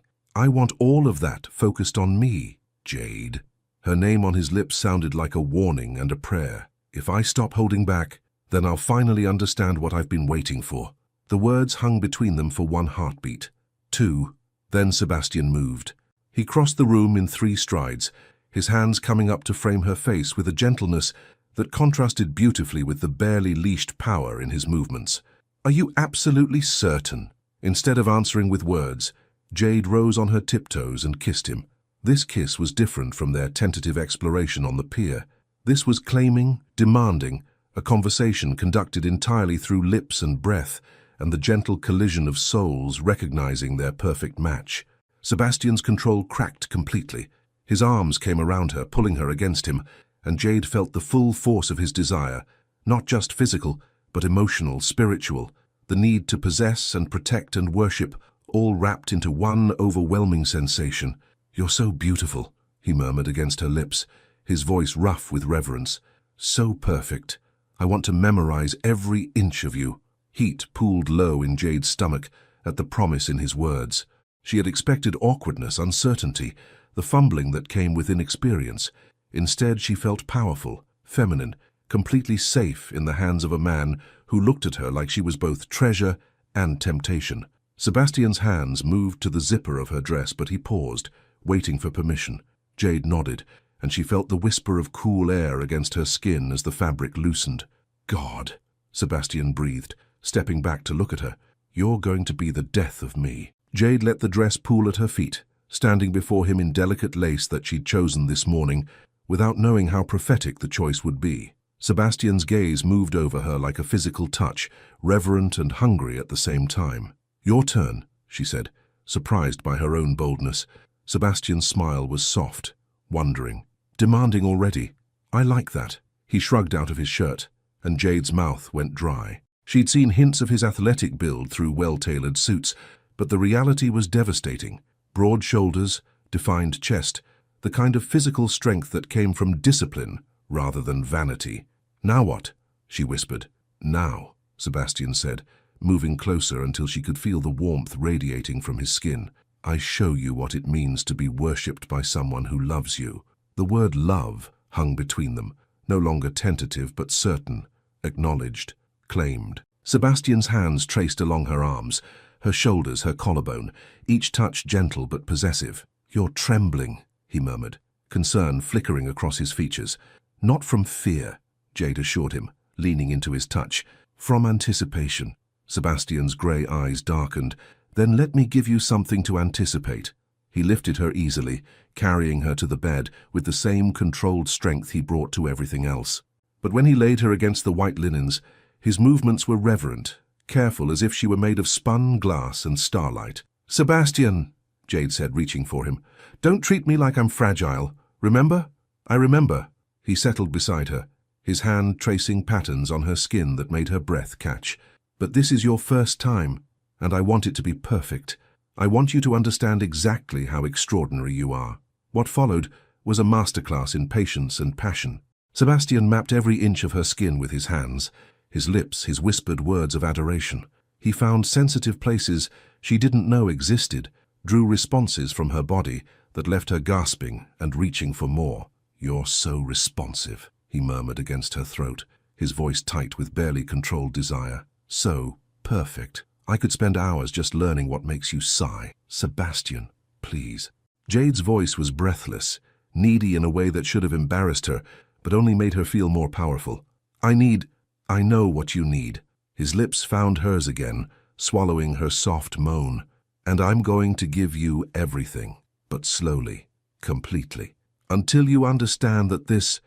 I want all of that focused on me, Jade. Her name on his lips sounded like a warning and a prayer. If I stop holding back, then I'll finally understand what I've been waiting for. The words hung between them for one heartbeat. Two. Then Sebastian moved. He crossed the room in 3 strides, his hands coming up to frame her face with a gentleness that contrasted beautifully with the barely leashed power in his movements. Are you absolutely certain? Instead of answering with words, Jade rose on her tiptoes and kissed him. This kiss was different from their tentative exploration on the pier. This was claiming, demanding, a conversation conducted entirely through lips and breath, and the gentle collision of souls recognizing their perfect match. Sebastian's control cracked completely. His arms came around her, pulling her against him, and Jade felt the full force of his desire, not just physical, but emotional, spiritual, the need to possess and protect and worship, all wrapped into one overwhelming sensation. You're so beautiful, he murmured against her lips, his voice rough with reverence. So perfect. I want to memorize every inch of you. Heat pooled low in Jade's stomach at the promise in his words. She had expected awkwardness, uncertainty, the fumbling that came with inexperience. Instead, she felt powerful, feminine, completely safe in the hands of a man who looked at her like she was both treasure and temptation. Sebastian's hands moved to the zipper of her dress, but he paused, waiting for permission. Jade nodded, and she felt the whisper of cool air against her skin as the fabric loosened. "God," Sebastian breathed, stepping back to look at her. "You're going to be the death of me." Jade let the dress pool at her feet, standing before him in delicate lace that she'd chosen this morning, without knowing how prophetic the choice would be. Sebastian's gaze moved over her like a physical touch, reverent and hungry at the same time. "Your turn," she said, surprised by her own boldness. Sebastian's smile was soft, wondering. "Demanding already. I like that." He shrugged out of his shirt, and Jade's mouth went dry. She'd seen hints of his athletic build through well-tailored suits, but the reality was devastating. Broad shoulders, defined chest, the kind of physical strength that came from discipline rather than vanity. "Now what?" she whispered. "Now," Sebastian said, moving closer until she could feel the warmth radiating from his skin. "I show you what it means to be worshipped by someone who loves you." The word love hung between them, no longer tentative but certain, acknowledged, claimed. Sebastian's hands traced along her arms, her shoulders, her collarbone, each touch gentle but possessive. "You're trembling," he murmured, concern flickering across his features. "Not from fear," Jade assured him, leaning into his touch. "From anticipation." Sebastian's grey eyes darkened. "Then let me give you something to anticipate." He lifted her easily, carrying her to the bed with the same controlled strength he brought to everything else. But when he laid her against the white linens, his movements were reverent, careful as if she were made of spun glass and starlight. "Sebastian," Jade said, reaching for him, "don't treat me like I'm fragile. Remember?" "I remember." He settled beside her, his hand tracing patterns on her skin that made her breath catch. "But this is your first time, and I want it to be perfect. I want you to understand exactly how extraordinary you are." What followed was a masterclass in patience and passion. Sebastian mapped every inch of her skin with his hands, his lips, his whispered words of adoration. He found sensitive places she didn't know existed, drew responses from her body that left her gasping and reaching for more. "You're so responsive," he murmured against her throat, his voice tight with barely controlled desire. "So perfect. I could spend hours just learning what makes you sigh. Sebastian, please." Jade's voice was breathless, needy in a way that should have embarrassed her, but only made her feel more powerful. I know what you need." His lips found hers again, swallowing her soft moan. "And I'm going to give you everything, but slowly, completely, until you understand that this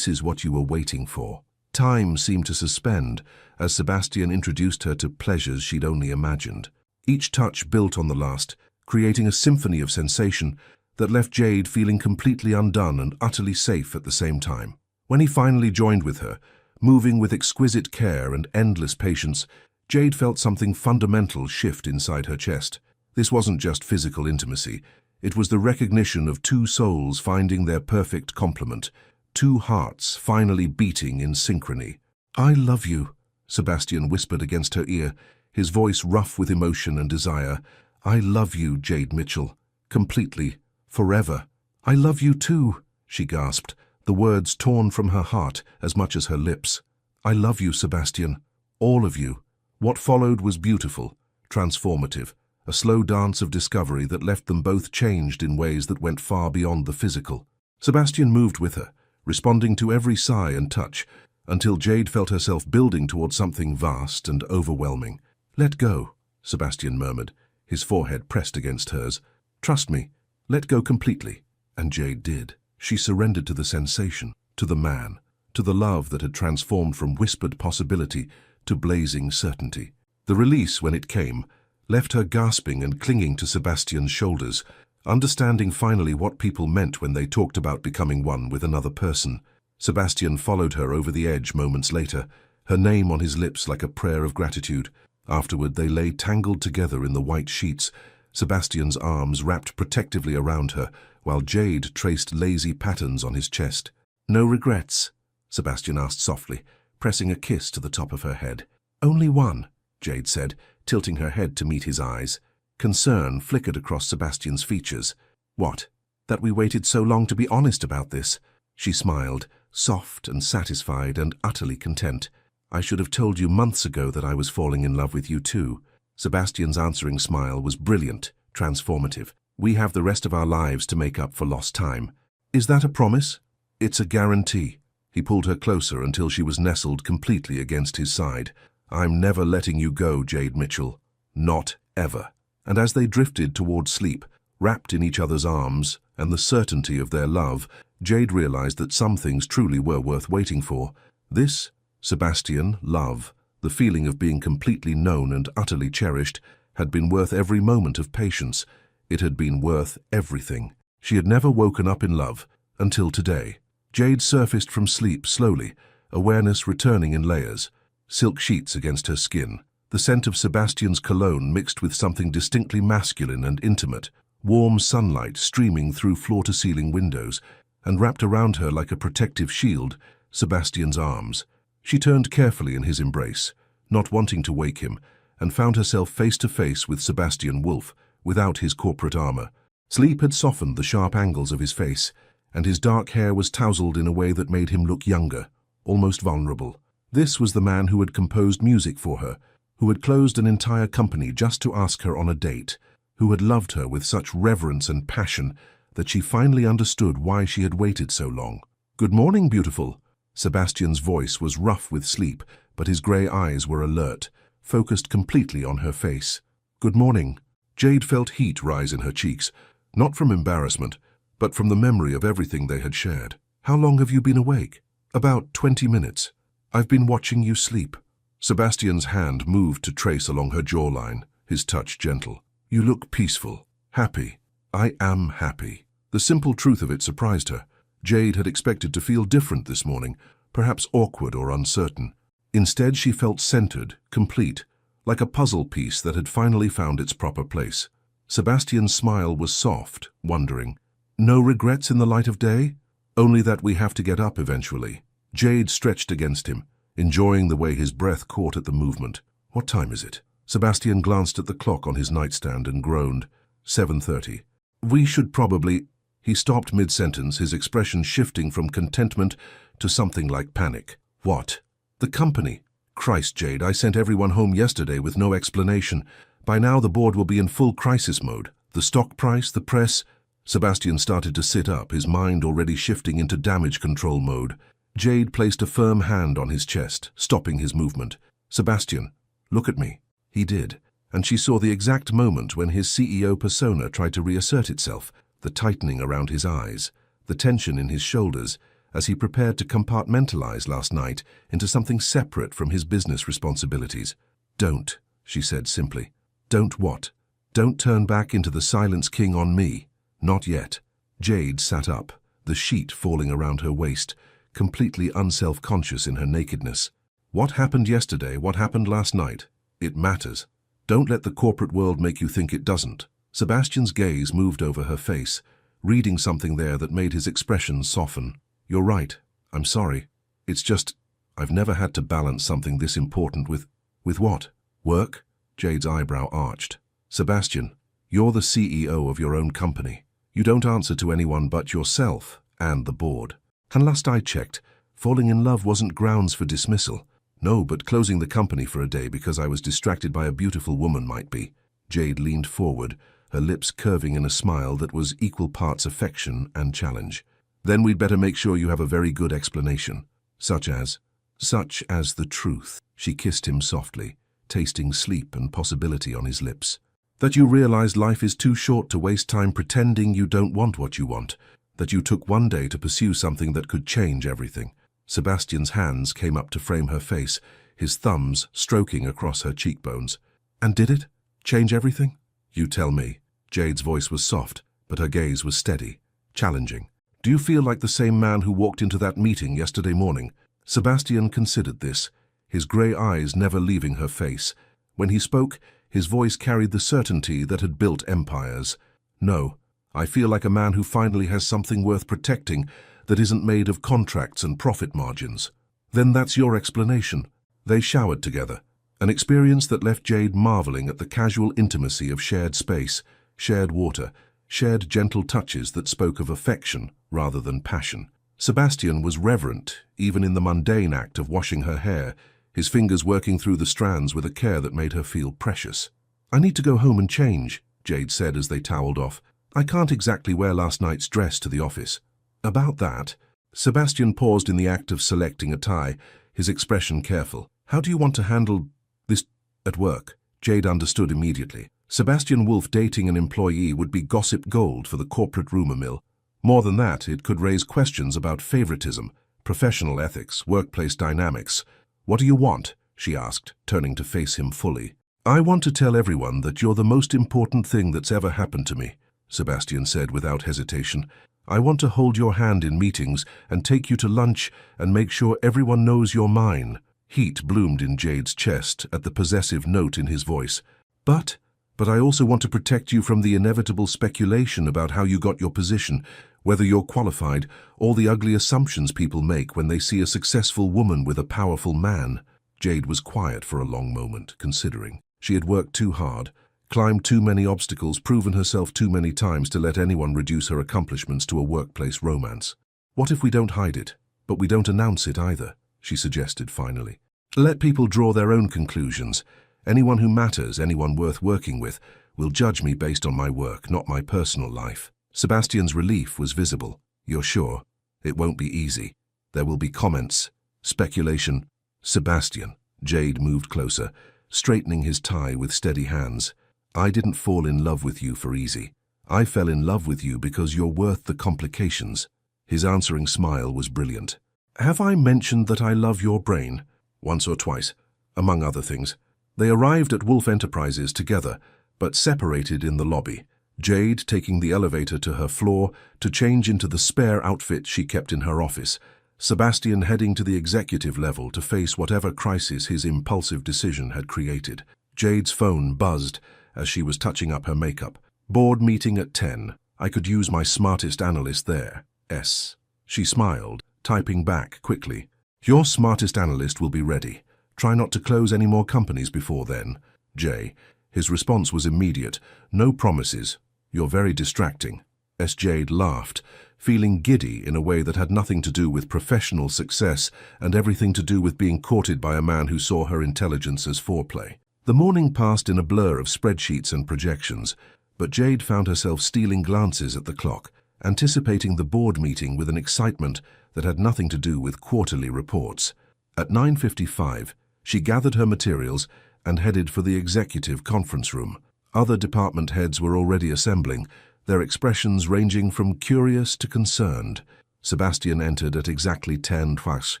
is what you were waiting for." Time seemed to suspend as Sebastian introduced her to pleasures she'd only imagined. Each touch built on the last, creating a symphony of sensation that left Jade feeling completely undone and utterly safe at the same time. When he finally joined with her, moving with exquisite care and endless patience, Jade felt something fundamental shift inside her chest. This wasn't just physical intimacy. It was the recognition of two souls finding their perfect complement, two hearts finally beating in synchrony. "I love you," Sebastian whispered against her ear, his voice rough with emotion and desire. "I love you, Jade Mitchell. Completely. Forever." "I love you too," she gasped, the words torn from her heart as much as her lips. "I love you, Sebastian. All of you." What followed was beautiful, transformative, a slow dance of discovery that left them both changed in ways that went far beyond the physical. Sebastian moved with her, responding to every sigh and touch, until Jade felt herself building toward something vast and overwhelming. "Let go," Sebastian murmured, his forehead pressed against hers. "Trust me. Let go completely." And Jade did. She surrendered to the sensation, to the man, to the love that had transformed from whispered possibility to blazing certainty. The release, when it came, left her gasping and clinging to Sebastian's shoulders, understanding finally what people meant when they talked about becoming one with another person. Sebastian followed her over the edge moments later, her name on his lips like a prayer of gratitude. Afterward, they lay tangled together in the white sheets, Sebastian's arms wrapped protectively around her, while Jade traced lazy patterns on his chest. No regrets? Sebastian asked softly, pressing a kiss to the top of her head. Only one, Jade said, tilting her head to meet his eyes. Concern flickered across Sebastian's features. What? That we waited so long to be honest about this? She smiled, soft and satisfied and utterly content. I should have told you months ago that I was falling in love with you too. Sebastian's answering smile was brilliant, transformative. We have the rest of our lives to make up for lost time. Is that a promise? It's a guarantee. He pulled her closer until she was nestled completely against his side. I'm never letting you go, Jade Mitchell. Not ever. And as they drifted toward sleep, wrapped in each other's arms and the certainty of their love, Jade realized that some things truly were worth waiting for. This, Sebastian, love, the feeling of being completely known and utterly cherished, had been worth every moment of patience. It had been worth everything. She had never woken up in love, until today. Jade surfaced from sleep slowly, awareness returning in layers. Silk sheets against her skin, the scent of Sebastian's cologne mixed with something distinctly masculine and intimate, warm sunlight streaming through floor-to-ceiling windows, and wrapped around her like a protective shield, Sebastian's arms. She turned carefully in his embrace, not wanting to wake him, and found herself face to face with Sebastian Wolf, without his corporate armor. Sleep had softened the sharp angles of his face, and his dark hair was tousled in a way that made him look younger, almost vulnerable. This was the man who had composed music for her, who had closed an entire company just to ask her on a date, who had loved her with such reverence and passion that she finally understood why she had waited so long. "Good morning, beautiful." Sebastian's voice was rough with sleep, but his grey eyes were alert, focused completely on her face. "Good morning." Jade felt heat rise in her cheeks, not from embarrassment, but from the memory of everything they had shared. "How long have you been awake?" "About 20 minutes. I've been watching you sleep." Sebastian's hand moved to trace along her jawline, his touch gentle. "You look peaceful, happy." "I am happy." The simple truth of it surprised her. Jade had expected to feel different this morning, perhaps awkward or uncertain. Instead, she felt centered, complete, like a puzzle piece that had finally found its proper place. Sebastian's smile was soft, wondering. "No regrets in the light of day?" "Only that we have to get up eventually." Jade stretched against him, enjoying the way his breath caught at the movement. "What time is it?" Sebastian glanced at the clock on his nightstand and groaned. 7:30. "We should probably—" He stopped mid-sentence, his expression shifting from contentment to something like panic. "What?" "The company." "Christ, Jade, I sent everyone home yesterday with no explanation. By now the board will be in full crisis mode. The stock price, the press—" Sebastian started to sit up, his mind already shifting into damage control mode. Jade placed a firm hand on his chest, stopping his movement. "Sebastian, look at me." He did, and she saw the exact moment when his CEO persona tried to reassert itself, the tightening around his eyes, the tension in his shoulders, as he prepared to compartmentalize last night into something separate from his business responsibilities. "Don't," she said simply. "Don't what?" "Don't turn back into the Silence King on me. Not yet." Jade sat up, the sheet falling around her waist, completely unself-conscious in her nakedness. "What happened yesterday, what happened last night? It matters. Don't let the corporate world make you think it doesn't." Sebastian's gaze moved over her face, reading something there that made his expression soften. "You're right. I'm sorry. It's just, I've never had to balance something this important with what? Work?" Jade's eyebrow arched. "Sebastian, you're the CEO of your own company. You don't answer to anyone but yourself and the board. And last I checked, falling in love wasn't grounds for dismissal. No, but closing the company for a day because I was distracted by a beautiful woman might be." Jade leaned forward, her lips curving in a smile that was equal parts affection and challenge. "Then we'd better make sure you have a very good explanation. Such as the truth." She kissed him softly, tasting sleep and possibility on his lips. "That you realize life is too short to waste time pretending you don't want what you want. That you took one day to pursue something that could change everything." Sebastian's hands came up to frame her face, his thumbs stroking across her cheekbones. "And did it? Change everything?" "You tell me." Jade's voice was soft, but her gaze was steady, challenging. "Do you feel like the same man who walked into that meeting yesterday morning?" Sebastian considered this, his grey eyes never leaving her face. When he spoke, his voice carried the certainty that had built empires. "No. I feel like a man who finally has something worth protecting, that isn't made of contracts and profit margins. Then that's your explanation. They showered together, an experience that left Jade marveling at the casual intimacy of shared space, shared water, shared gentle touches that spoke of affection rather than passion. Sebastian was reverent, even in the mundane act of washing her hair, his fingers working through the strands with a care that made her feel precious. "I need to go home and change," Jade said as they toweled off. "I can't exactly wear last night's dress to the office." "About that?" Sebastian paused in the act of selecting a tie, his expression careful. "How do you want to handle this at work?" Jade understood immediately. Sebastian Wolf dating an employee would be gossip gold for the corporate rumor mill. More than that, it could raise questions about favoritism, professional ethics, workplace dynamics. "What do you want?" she asked, turning to face him fully. "I want to tell everyone that you're the most important thing that's ever happened to me," Sebastian said without hesitation. "I want to hold your hand in meetings and take you to lunch and make sure everyone knows you're mine." Heat bloomed in Jade's chest at the possessive note in his voice. But I also want to protect you from the inevitable speculation about how you got your position, whether you're qualified, all the ugly assumptions people make when they see a successful woman with a powerful man." Jade was quiet for a long moment, considering. She had worked too hard, climbed too many obstacles, proven herself too many times to let anyone reduce her accomplishments to a workplace romance. "What if we don't hide it, but we don't announce it either?" she suggested finally. "Let people draw their own conclusions. Anyone who matters, anyone worth working with, will judge me based on my work, not my personal life." Sebastian's relief was visible. "You're sure? It won't be easy. There will be comments, speculation." "Sebastian," Jade moved closer, straightening his tie with steady hands. "I didn't fall in love with you for easy. I fell in love with you because you're worth the complications." His answering smile was brilliant. "Have I mentioned that I love your brain?" "Once or twice, among other things." They arrived at Wolf Enterprises together, but separated in the lobby, Jade taking the elevator to her floor to change into the spare outfit she kept in her office, Sebastian heading to the executive level to face whatever crisis his impulsive decision had created. Jade's phone buzzed as she was touching up her makeup. "Board meeting at 10. I could use my smartest analyst there. S." She smiled, typing back quickly. "Your smartest analyst will be ready. Try not to close any more companies before then." J. His response was immediate. "No promises. You're very distracting." S. Jade laughed, feeling giddy in a way that had nothing to do with professional success and everything to do with being courted by a man who saw her intelligence as foreplay. The morning passed in a blur of spreadsheets and projections, but Jade found herself stealing glances at the clock, anticipating the board meeting with an excitement that had nothing to do with quarterly reports. At 9:55, she gathered her materials and headed for the executive conference room. Other department heads were already assembling, their expressions ranging from curious to concerned. Sebastian entered at exactly 10:00,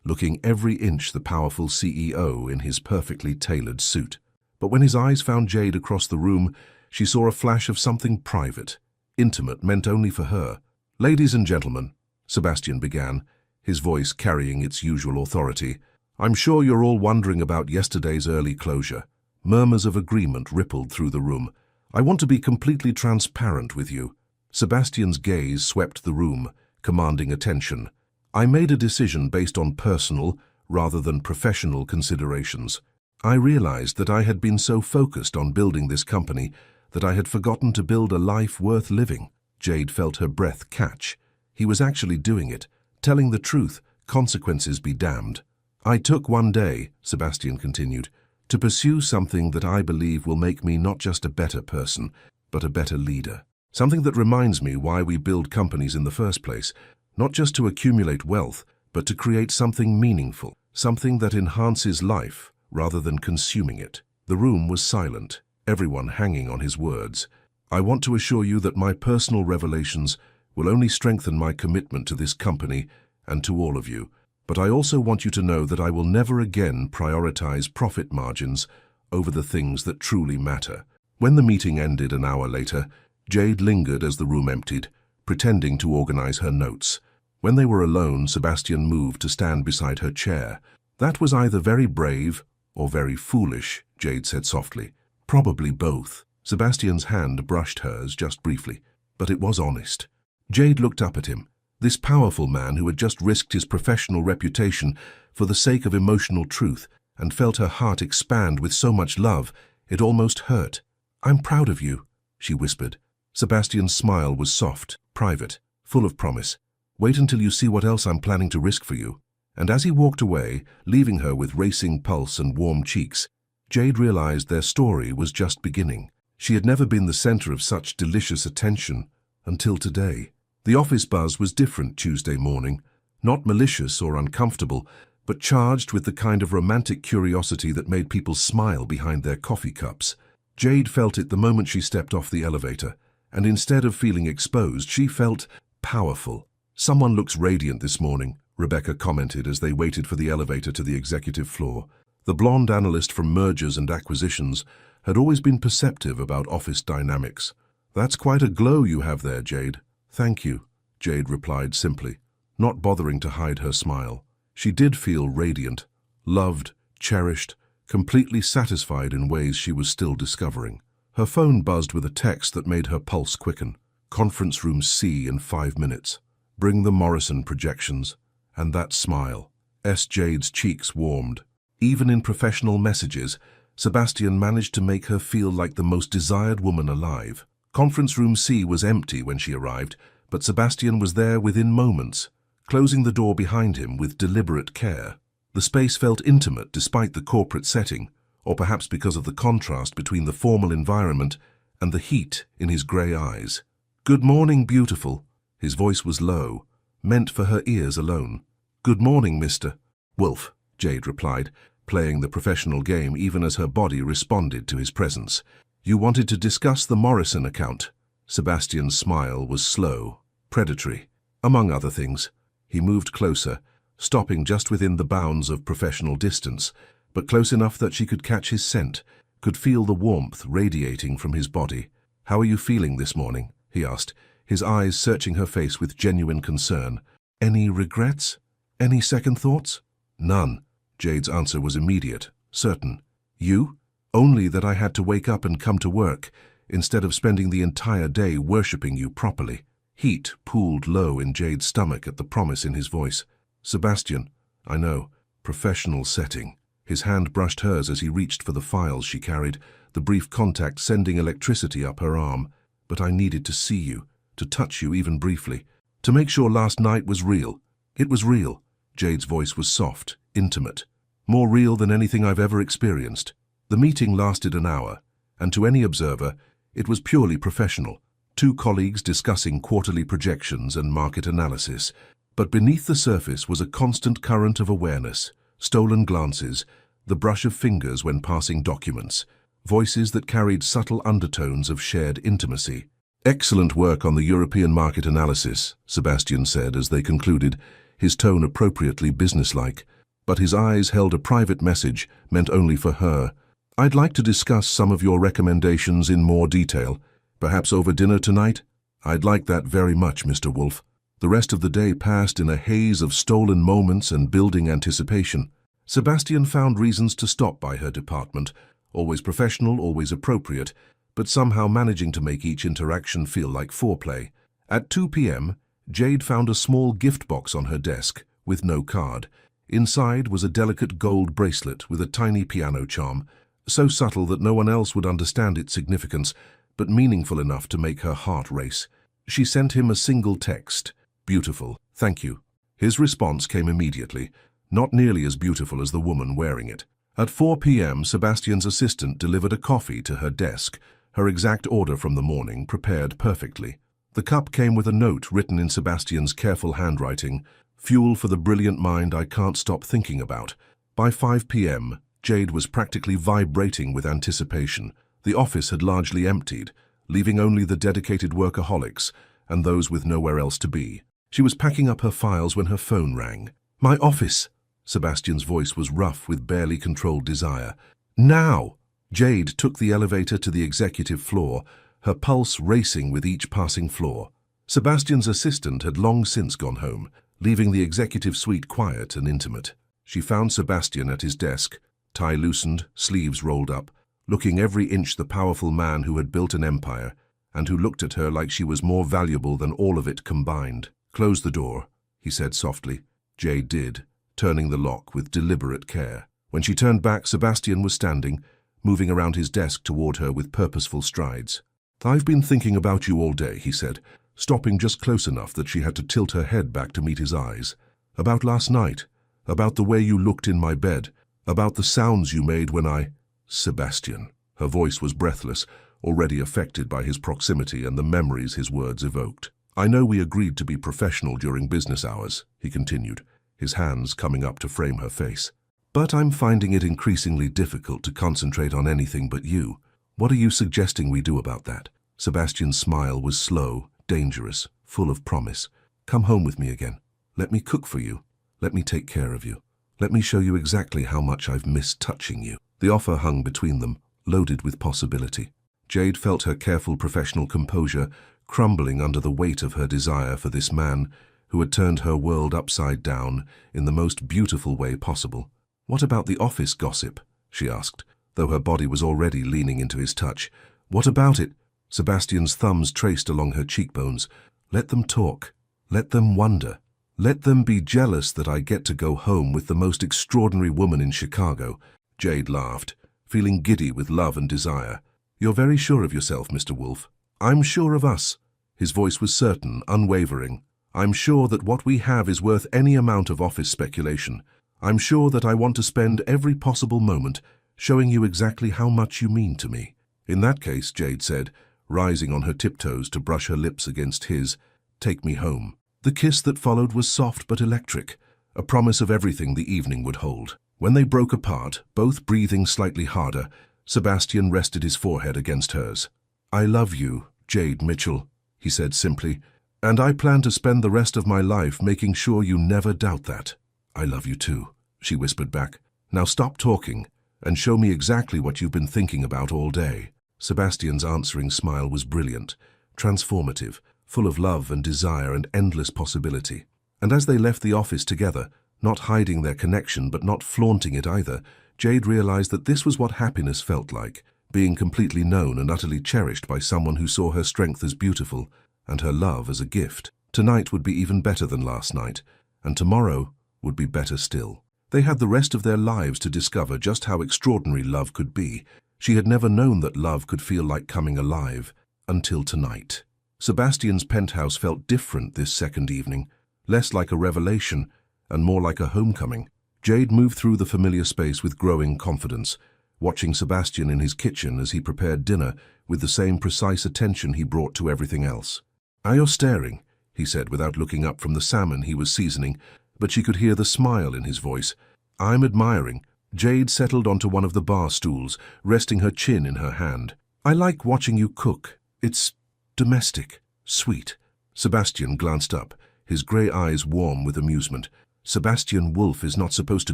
looking every inch the powerful CEO in his perfectly tailored suit. But when his eyes found Jade across the room, she saw a flash of something private, intimate, meant only for her. "Ladies and gentlemen," Sebastian began, his voice carrying its usual authority, "I'm sure you're all wondering about yesterday's early closure." Murmurs of agreement rippled through the room. "I want to be completely transparent with you." Sebastian's gaze swept the room, commanding attention. "I made a decision based on personal, rather than professional considerations. I realized that I had been so focused on building this company that I had forgotten to build a life worth living." Jade felt her breath catch. He was actually doing it, telling the truth, consequences be damned. "I took one day," Sebastian continued, "to pursue something that I believe will make me not just a better person, but a better leader. Something that reminds me why we build companies in the first place, not just to accumulate wealth, but to create something meaningful, something that enhances life rather than consuming it." The room was silent, everyone hanging on his words. "I want to assure you that my personal revelations will only strengthen my commitment to this company and to all of you. But I also want you to know that I will never again prioritize profit margins over the things that truly matter." When the meeting ended an hour later, Jade lingered as the room emptied, pretending to organize her notes. When they were alone, Sebastian moved to stand beside her chair. "That was either very brave or very foolish," Jade said softly. "Probably both." Sebastian's hand brushed hers just briefly, but it was honest. Jade looked up at him, This powerful man who had just risked his professional reputation for the sake of emotional truth and felt her heart expand with so much love, it almost hurt. "I'm proud of you," she whispered. Sebastian's smile was soft, private, full of promise. "Wait until you see what else I'm planning to risk for you." And as he walked away, leaving her with racing pulse and warm cheeks, Jade realized their story was just beginning. She had never been the center of such delicious attention until today. The office buzz was different Tuesday morning, not malicious or uncomfortable, but charged with the kind of romantic curiosity that made people smile behind their coffee cups. Jade felt it the moment she stepped off the elevator, and instead of feeling exposed, she felt powerful. "Someone looks radiant this morning," Rebecca commented as they waited for the elevator to the executive floor. The blonde analyst from mergers and acquisitions had always been perceptive about office dynamics. "That's quite a glow you have there, Jade." "Thank you," Jade replied simply, not bothering to hide her smile. She did feel radiant, loved, cherished, completely satisfied in ways she was still discovering. Her phone buzzed with a text that made her pulse quicken. "Conference room C in 5 minutes. Bring the Morrison projections." And that smile. Jade's cheeks warmed. Even in professional messages, Sebastian managed to make her feel like the most desired woman alive. Conference room C was empty when she arrived, but Sebastian was there within moments, closing the door behind him with deliberate care. The space felt intimate despite the corporate setting, or perhaps because of the contrast between the formal environment and the heat in his grey eyes. "Good morning, beautiful." His voice was low, meant for her ears alone. "Good morning, Mr. Wolf," Jade replied, playing the professional game even as her body responded to his presence. "You wanted to discuss the Morrison account." Sebastian's smile was slow, predatory. "Among other things." He moved closer, stopping just within the bounds of professional distance, but close enough that she could catch his scent, could feel the warmth radiating from his body. "How are you feeling this morning?" he asked, his eyes searching her face with genuine concern. "Any regrets? Any second thoughts?" "None." Jade's answer was immediate, certain. "You?" "Only that I had to wake up and come to work, instead of spending the entire day worshipping you properly." Heat pooled low in Jade's stomach at the promise in his voice. "Sebastian, I know. Professional setting." His hand brushed hers as he reached for the files she carried, the brief contact sending electricity up her arm. "But I needed to see you, to touch you even briefly, to make sure last night was real." "It was real." Jade's voice was soft, intimate. "More real than anything I've ever experienced." The meeting lasted an hour, and to any observer, it was purely professional. Two colleagues discussing quarterly projections and market analysis. But beneath the surface was a constant current of awareness, stolen glances, the brush of fingers when passing documents, voices that carried subtle undertones of shared intimacy. "Excellent work on the European market analysis," Sebastian said as they concluded, his tone appropriately businesslike. But his eyes held a private message meant only for her. "I'd like to discuss some of your recommendations in more detail, perhaps over dinner tonight." "I'd like that very much, Mr. Wolf." The rest of the day passed in a haze of stolen moments and building anticipation. Sebastian found reasons to stop by her department, always professional, always appropriate, but somehow managing to make each interaction feel like foreplay. At 2 p.m., Jade found a small gift box on her desk, with no card. Inside was a delicate gold bracelet with a tiny piano charm, so subtle that no one else would understand its significance, but meaningful enough to make her heart race. She sent him a single text, "Beautiful, thank you." His response came immediately, not nearly as beautiful as the woman wearing it. At 4 p.m., Sebastian's assistant delivered a coffee to her desk, her exact order from the morning, prepared perfectly. The cup came with a note written in Sebastian's careful handwriting, "Fuel for the brilliant mind I can't stop thinking about." By 5 p.m., Jade was practically vibrating with anticipation. The office had largely emptied, leaving only the dedicated workaholics and those with nowhere else to be. She was packing up her files when her phone rang. "My office!" Sebastian's voice was rough with barely controlled desire. "Now!" Jade took the elevator to the executive floor, her pulse racing with each passing floor. Sebastian's assistant had long since gone home, leaving the executive suite quiet and intimate. She found Sebastian at his desk, tie loosened, sleeves rolled up, looking every inch the powerful man who had built an empire, and who looked at her like she was more valuable than all of it combined. Close the door, he said softly. Jade did, turning the lock with deliberate care. When she turned back, Sebastian was standing, moving around his desk toward her with purposeful strides. "I've been thinking about you all day," he said, stopping just close enough that she had to tilt her head back to meet his eyes. "About last night, about the way you looked in my bed, about the sounds you made when I—" "Sebastian." Her voice was breathless, already affected by his proximity and the memories his words evoked. "I know we agreed to be professional during business hours," he continued, his hands coming up to frame her face. "But I'm finding it increasingly difficult to concentrate on anything but you. What are you suggesting we do about that?" Sebastian's smile was slow, dangerous, full of promise. "Come home with me again. Let me cook for you. Let me take care of you. Let me show you exactly how much I've missed touching you." The offer hung between them, loaded with possibility. Jade felt her careful professional composure crumbling under the weight of her desire for this man who had turned her world upside down in the most beautiful way possible. "What about the office gossip?" she asked, though her body was already leaning into his touch. "What about it?" Sebastian's thumbs traced along her cheekbones. "Let them talk. Let them wonder. Let them be jealous that I get to go home with the most extraordinary woman in Chicago." Jade laughed, feeling giddy with love and desire. "You're very sure of yourself, Mr. Wolf." "I'm sure of us." His voice was certain, unwavering. "I'm sure that what we have is worth any amount of office speculation. I'm sure that I want to spend every possible moment showing you exactly how much you mean to me." "In that case," Jade said, rising on her tiptoes to brush her lips against his, "take me home." The kiss that followed was soft but electric, a promise of everything the evening would hold. When they broke apart, both breathing slightly harder, Sebastian rested his forehead against hers. "I love you, Jade Mitchell," he said simply, "and I plan to spend the rest of my life making sure you never doubt that." "I love you too," she whispered back. "Now stop talking and show me exactly what you've been thinking about all day." Sebastian's answering smile was brilliant, transformative, full of love and desire and endless possibility. And as they left the office together, not hiding their connection but not flaunting it either, Jade realized that this was what happiness felt like, being completely known and utterly cherished by someone who saw her strength as beautiful and her love as a gift. Tonight would be even better than last night, and tomorrow would be better still. They had the rest of their lives to discover just how extraordinary love could be. She had never known that love could feel like coming alive, until tonight. Sebastian's penthouse felt different this second evening, less like a revelation and more like a homecoming. Jade moved through the familiar space with growing confidence, watching Sebastian in his kitchen as he prepared dinner with the same precise attention he brought to everything else. "Are you staring?" he said without looking up from the salmon he was seasoning, but she could hear the smile in his voice. "I'm admiring." Jade settled onto one of the bar stools, resting her chin in her hand. "I like watching you cook. It's domestic, sweet." Sebastian glanced up, his grey eyes warm with amusement. "Sebastian Wolf is not supposed to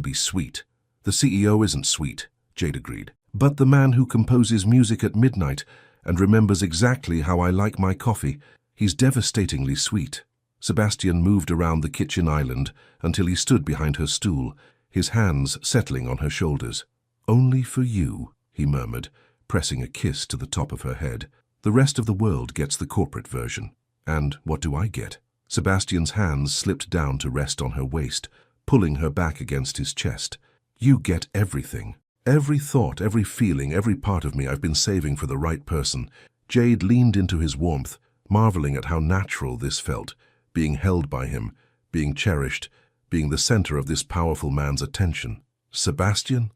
be sweet." "The CEO isn't sweet," Jade agreed. "But the man who composes music at midnight and remembers exactly how I like my coffee, he's devastatingly sweet." Sebastian moved around the kitchen island until he stood behind her stool, his hands settling on her shoulders. "Only for you," he murmured, pressing a kiss to the top of her head. "The rest of the world gets the corporate version. And what do I get?" Sebastian's hands slipped down to rest on her waist, pulling her back against his chest. "You get everything. Every thought, every feeling, every part of me I've been saving for the right person." Jade leaned into his warmth, marveling at how natural this felt, being held by him, being cherished, being the center of this powerful man's attention. "Sebastian?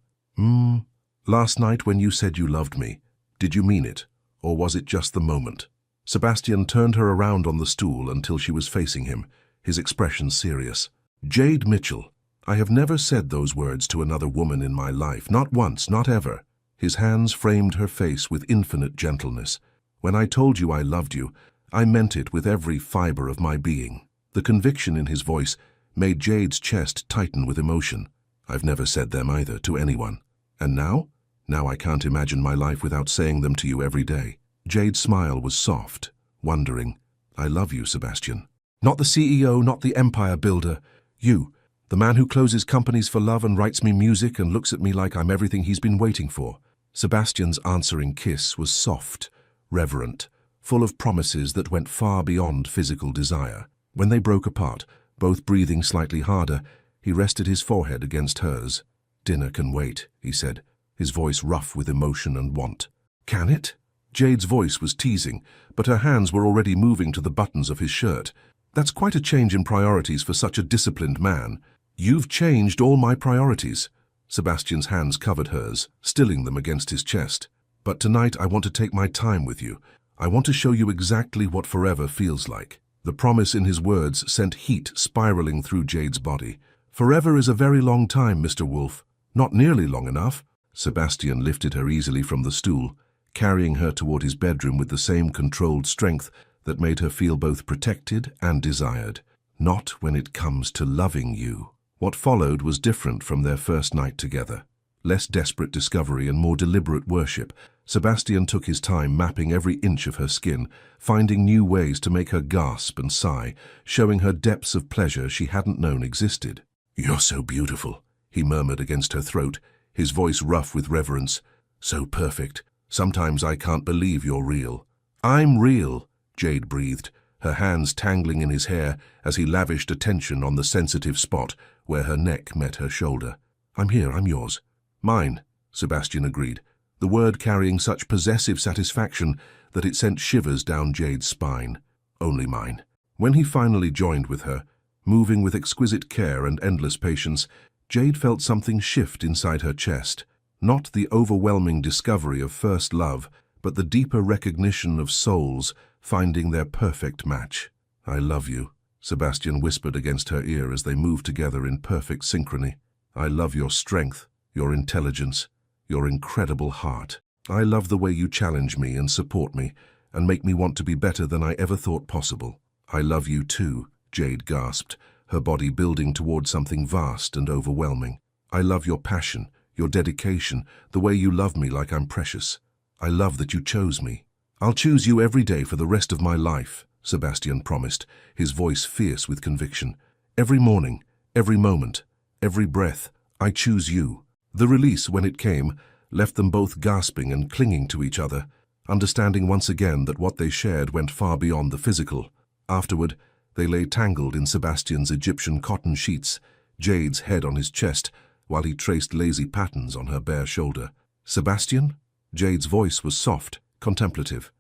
Last night when you said you loved me, did you mean it, or was it just the moment?" Sebastian turned her around on the stool until she was facing him, his expression serious. "Jade Mitchell, I have never said those words to another woman in my life, not once, not ever." His hands framed her face with infinite gentleness. "When I told you I loved you, I meant it with every fiber of my being." The conviction in his voice made Jade's chest tighten with emotion. "I've never said them either to anyone. And now? Now I can't imagine my life without saying them to you every day." Jade's smile was soft, wondering. "I love you, Sebastian. Not the CEO, not the empire builder. You, the man who closes companies for love and writes me music and looks at me like I'm everything he's been waiting for." Sebastian's answering kiss was soft, reverent, full of promises that went far beyond physical desire. When they broke apart, both breathing slightly harder, he rested his forehead against hers. "Dinner can wait," he said, his voice rough with emotion and want. "Can it?" Jade's voice was teasing, but her hands were already moving to the buttons of his shirt. "That's quite a change in priorities for such a disciplined man." "You've changed all my priorities." Sebastian's hands covered hers, stilling them against his chest. "But tonight I want to take my time with you. I want to show you exactly what forever feels like." The promise in his words sent heat spiraling through Jade's body. "Forever is a very long time, Mr. Wolf. Not nearly long enough." Sebastian lifted her easily from the stool, carrying her toward his bedroom with the same controlled strength that made her feel both protected and desired. "Not when it comes to loving you." What followed was different from their first night together. Less desperate discovery and more deliberate worship. Sebastian took his time mapping every inch of her skin, finding new ways to make her gasp and sigh, showing her depths of pleasure she hadn't known existed. "You're so beautiful," he murmured against her throat, his voice rough with reverence. "So perfect. Sometimes I can't believe you're real." "I'm real," Jade breathed, her hands tangling in his hair as he lavished attention on the sensitive spot where her neck met her shoulder. "I'm here, I'm yours." "Mine," Sebastian agreed, the word carrying such possessive satisfaction that it sent shivers down Jade's spine. "Only mine." When he finally joined with her, moving with exquisite care and endless patience, Jade felt something shift inside her chest. Not the overwhelming discovery of first love, but the deeper recognition of souls finding their perfect match. "I love you," Sebastian whispered against her ear as they moved together in perfect synchrony. "I love your strength, your intelligence, your incredible heart. I love the way you challenge me and support me and make me want to be better than I ever thought possible." "I love you too," Jade gasped, her body building toward something vast and overwhelming. "I love your passion, your dedication, the way you love me like I'm precious. I love that you chose me." "I'll choose you every day for the rest of my life," Sebastian promised, his voice fierce with conviction. "Every morning, every moment, every breath, I choose you." The release, when it came, left them both gasping and clinging to each other, understanding once again that what they shared went far beyond the physical. Afterward, they lay tangled in Sebastian's Egyptian cotton sheets, Jade's head on his chest, while he traced lazy patterns on her bare shoulder. "Sebastian?" Jade's voice was soft, contemplative.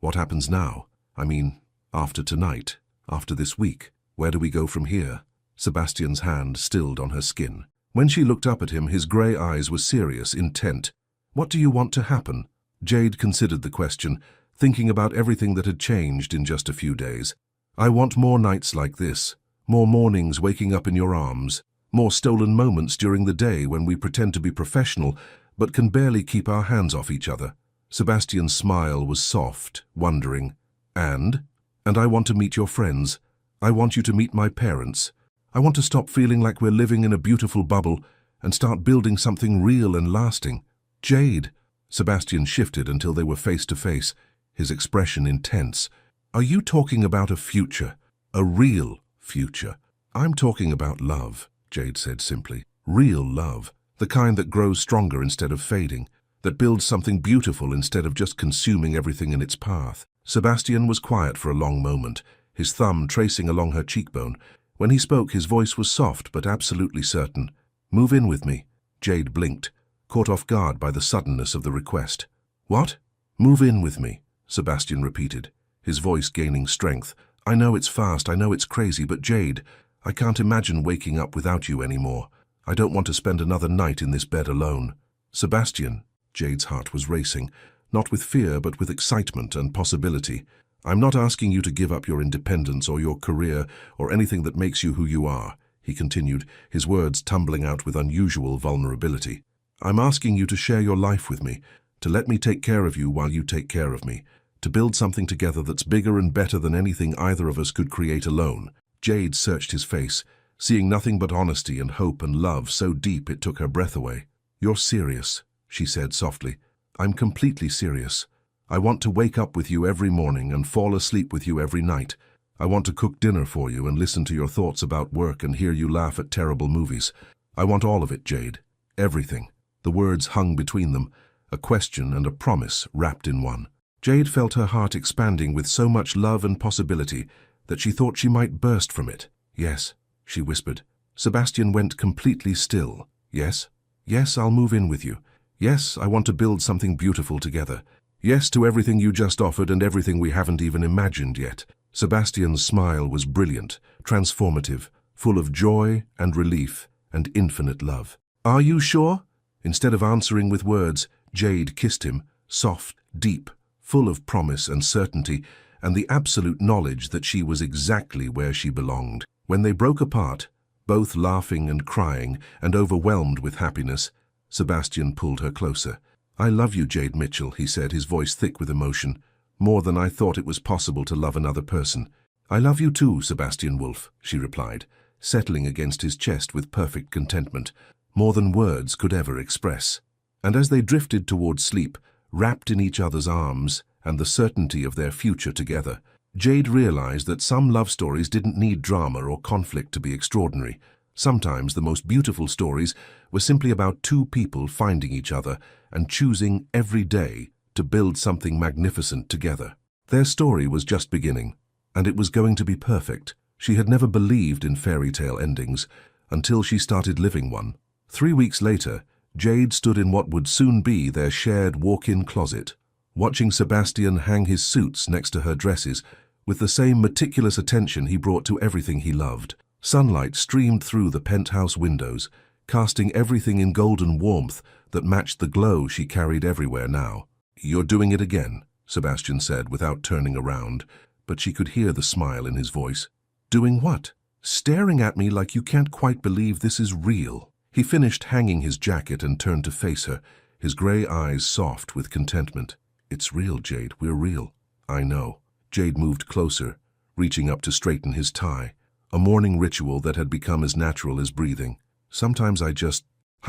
What happens now? I mean, after tonight, after this week, where do we go from here?" Sebastian's hand stilled on her skin. When she looked up at him, his grey eyes were serious, intent. "What do you want to happen?" Jade considered the question, thinking about everything that had changed in just a few days. "I want more nights like this, more mornings waking up in your arms, more stolen moments during the day when we pretend to be professional but can barely keep our hands off each other." Sebastian's smile was soft, wondering. And I want to meet your friends. I want you to meet my parents. I want to stop feeling like we're living in a beautiful bubble and start building something real and lasting." "Jade!" Sebastian shifted until they were face to face, his expression intense. "Are you talking about a future? A real future?" "I'm talking about love," Jade said simply. "Real love. The kind that grows stronger instead of fading, that builds something beautiful instead of just consuming everything in its path." Sebastian was quiet for a long moment, his thumb tracing along her cheekbone. When he spoke, his voice was soft but absolutely certain. "Move in with me." Jade blinked, caught off guard by the suddenness of the request. "What?" "Move in with me," Sebastian repeated, his voice gaining strength. "I know it's fast, I know it's crazy, but Jade, I can't imagine waking up without you anymore. I don't want to spend another night in this bed alone." "Sebastian," Jade's heart was racing, not with fear but with excitement and possibility. "I'm not asking you to give up your independence or your career or anything that makes you who you are," he continued, his words tumbling out with unusual vulnerability. "I'm asking you to share your life with me, to let me take care of you while you take care of me, to build something together that's bigger and better than anything either of us could create alone." Jade searched his face, seeing nothing but honesty and hope and love so deep it took her breath away. "You're serious," she said softly. "I'm completely serious. I want to wake up with you every morning and fall asleep with you every night. I want to cook dinner for you and listen to your thoughts about work and hear you laugh at terrible movies. I want all of it, Jade. Everything." The words hung between them, a question and a promise wrapped in one. Jade felt her heart expanding with so much love and possibility that she thought she might burst from it. "Yes," she whispered. Sebastian went completely still. "Yes? Yes, I'll move in with you. Yes, I want to build something beautiful together. Yes to everything you just offered and everything we haven't even imagined yet." Sebastian's smile was brilliant, transformative, full of joy and relief and infinite love. "Are you sure?" Instead of answering with words, Jade kissed him, soft, deep, full of promise and certainty, and the absolute knowledge that she was exactly where she belonged. When they broke apart, both laughing and crying and overwhelmed with happiness, Sebastian pulled her closer. "I love you, Jade Mitchell," he said, his voice thick with emotion. "More than I thought it was possible to love another person." "I love you too, Sebastian Wolf," she replied, settling against his chest with perfect contentment, more than words could ever express. And as they drifted towards sleep, wrapped in each other's arms and the certainty of their future together, Jade realized that some love stories didn't need drama or conflict to be extraordinary. Sometimes the most beautiful stories were simply about two people finding each other and choosing every day to build something magnificent together. Their story was just beginning, and it was going to be perfect. She had never believed in fairy tale endings until she started living one. 3 weeks later, Jade stood in what would soon be their shared walk-in closet, watching Sebastian hang his suits next to her dresses with the same meticulous attention he brought to everything he loved. Sunlight streamed through the penthouse windows, casting everything in golden warmth that matched the glow she carried everywhere now. "You're doing it again," Sebastian said without turning around, but she could hear the smile in his voice. "Doing what?" "Staring at me like you can't quite believe this is real." He finished hanging his jacket and turned to face her, his gray eyes soft with contentment. "It's real, Jade, we're real." "I know." Jade moved closer, reaching up to straighten his tie, a morning ritual that had become as natural as breathing. "Sometimes I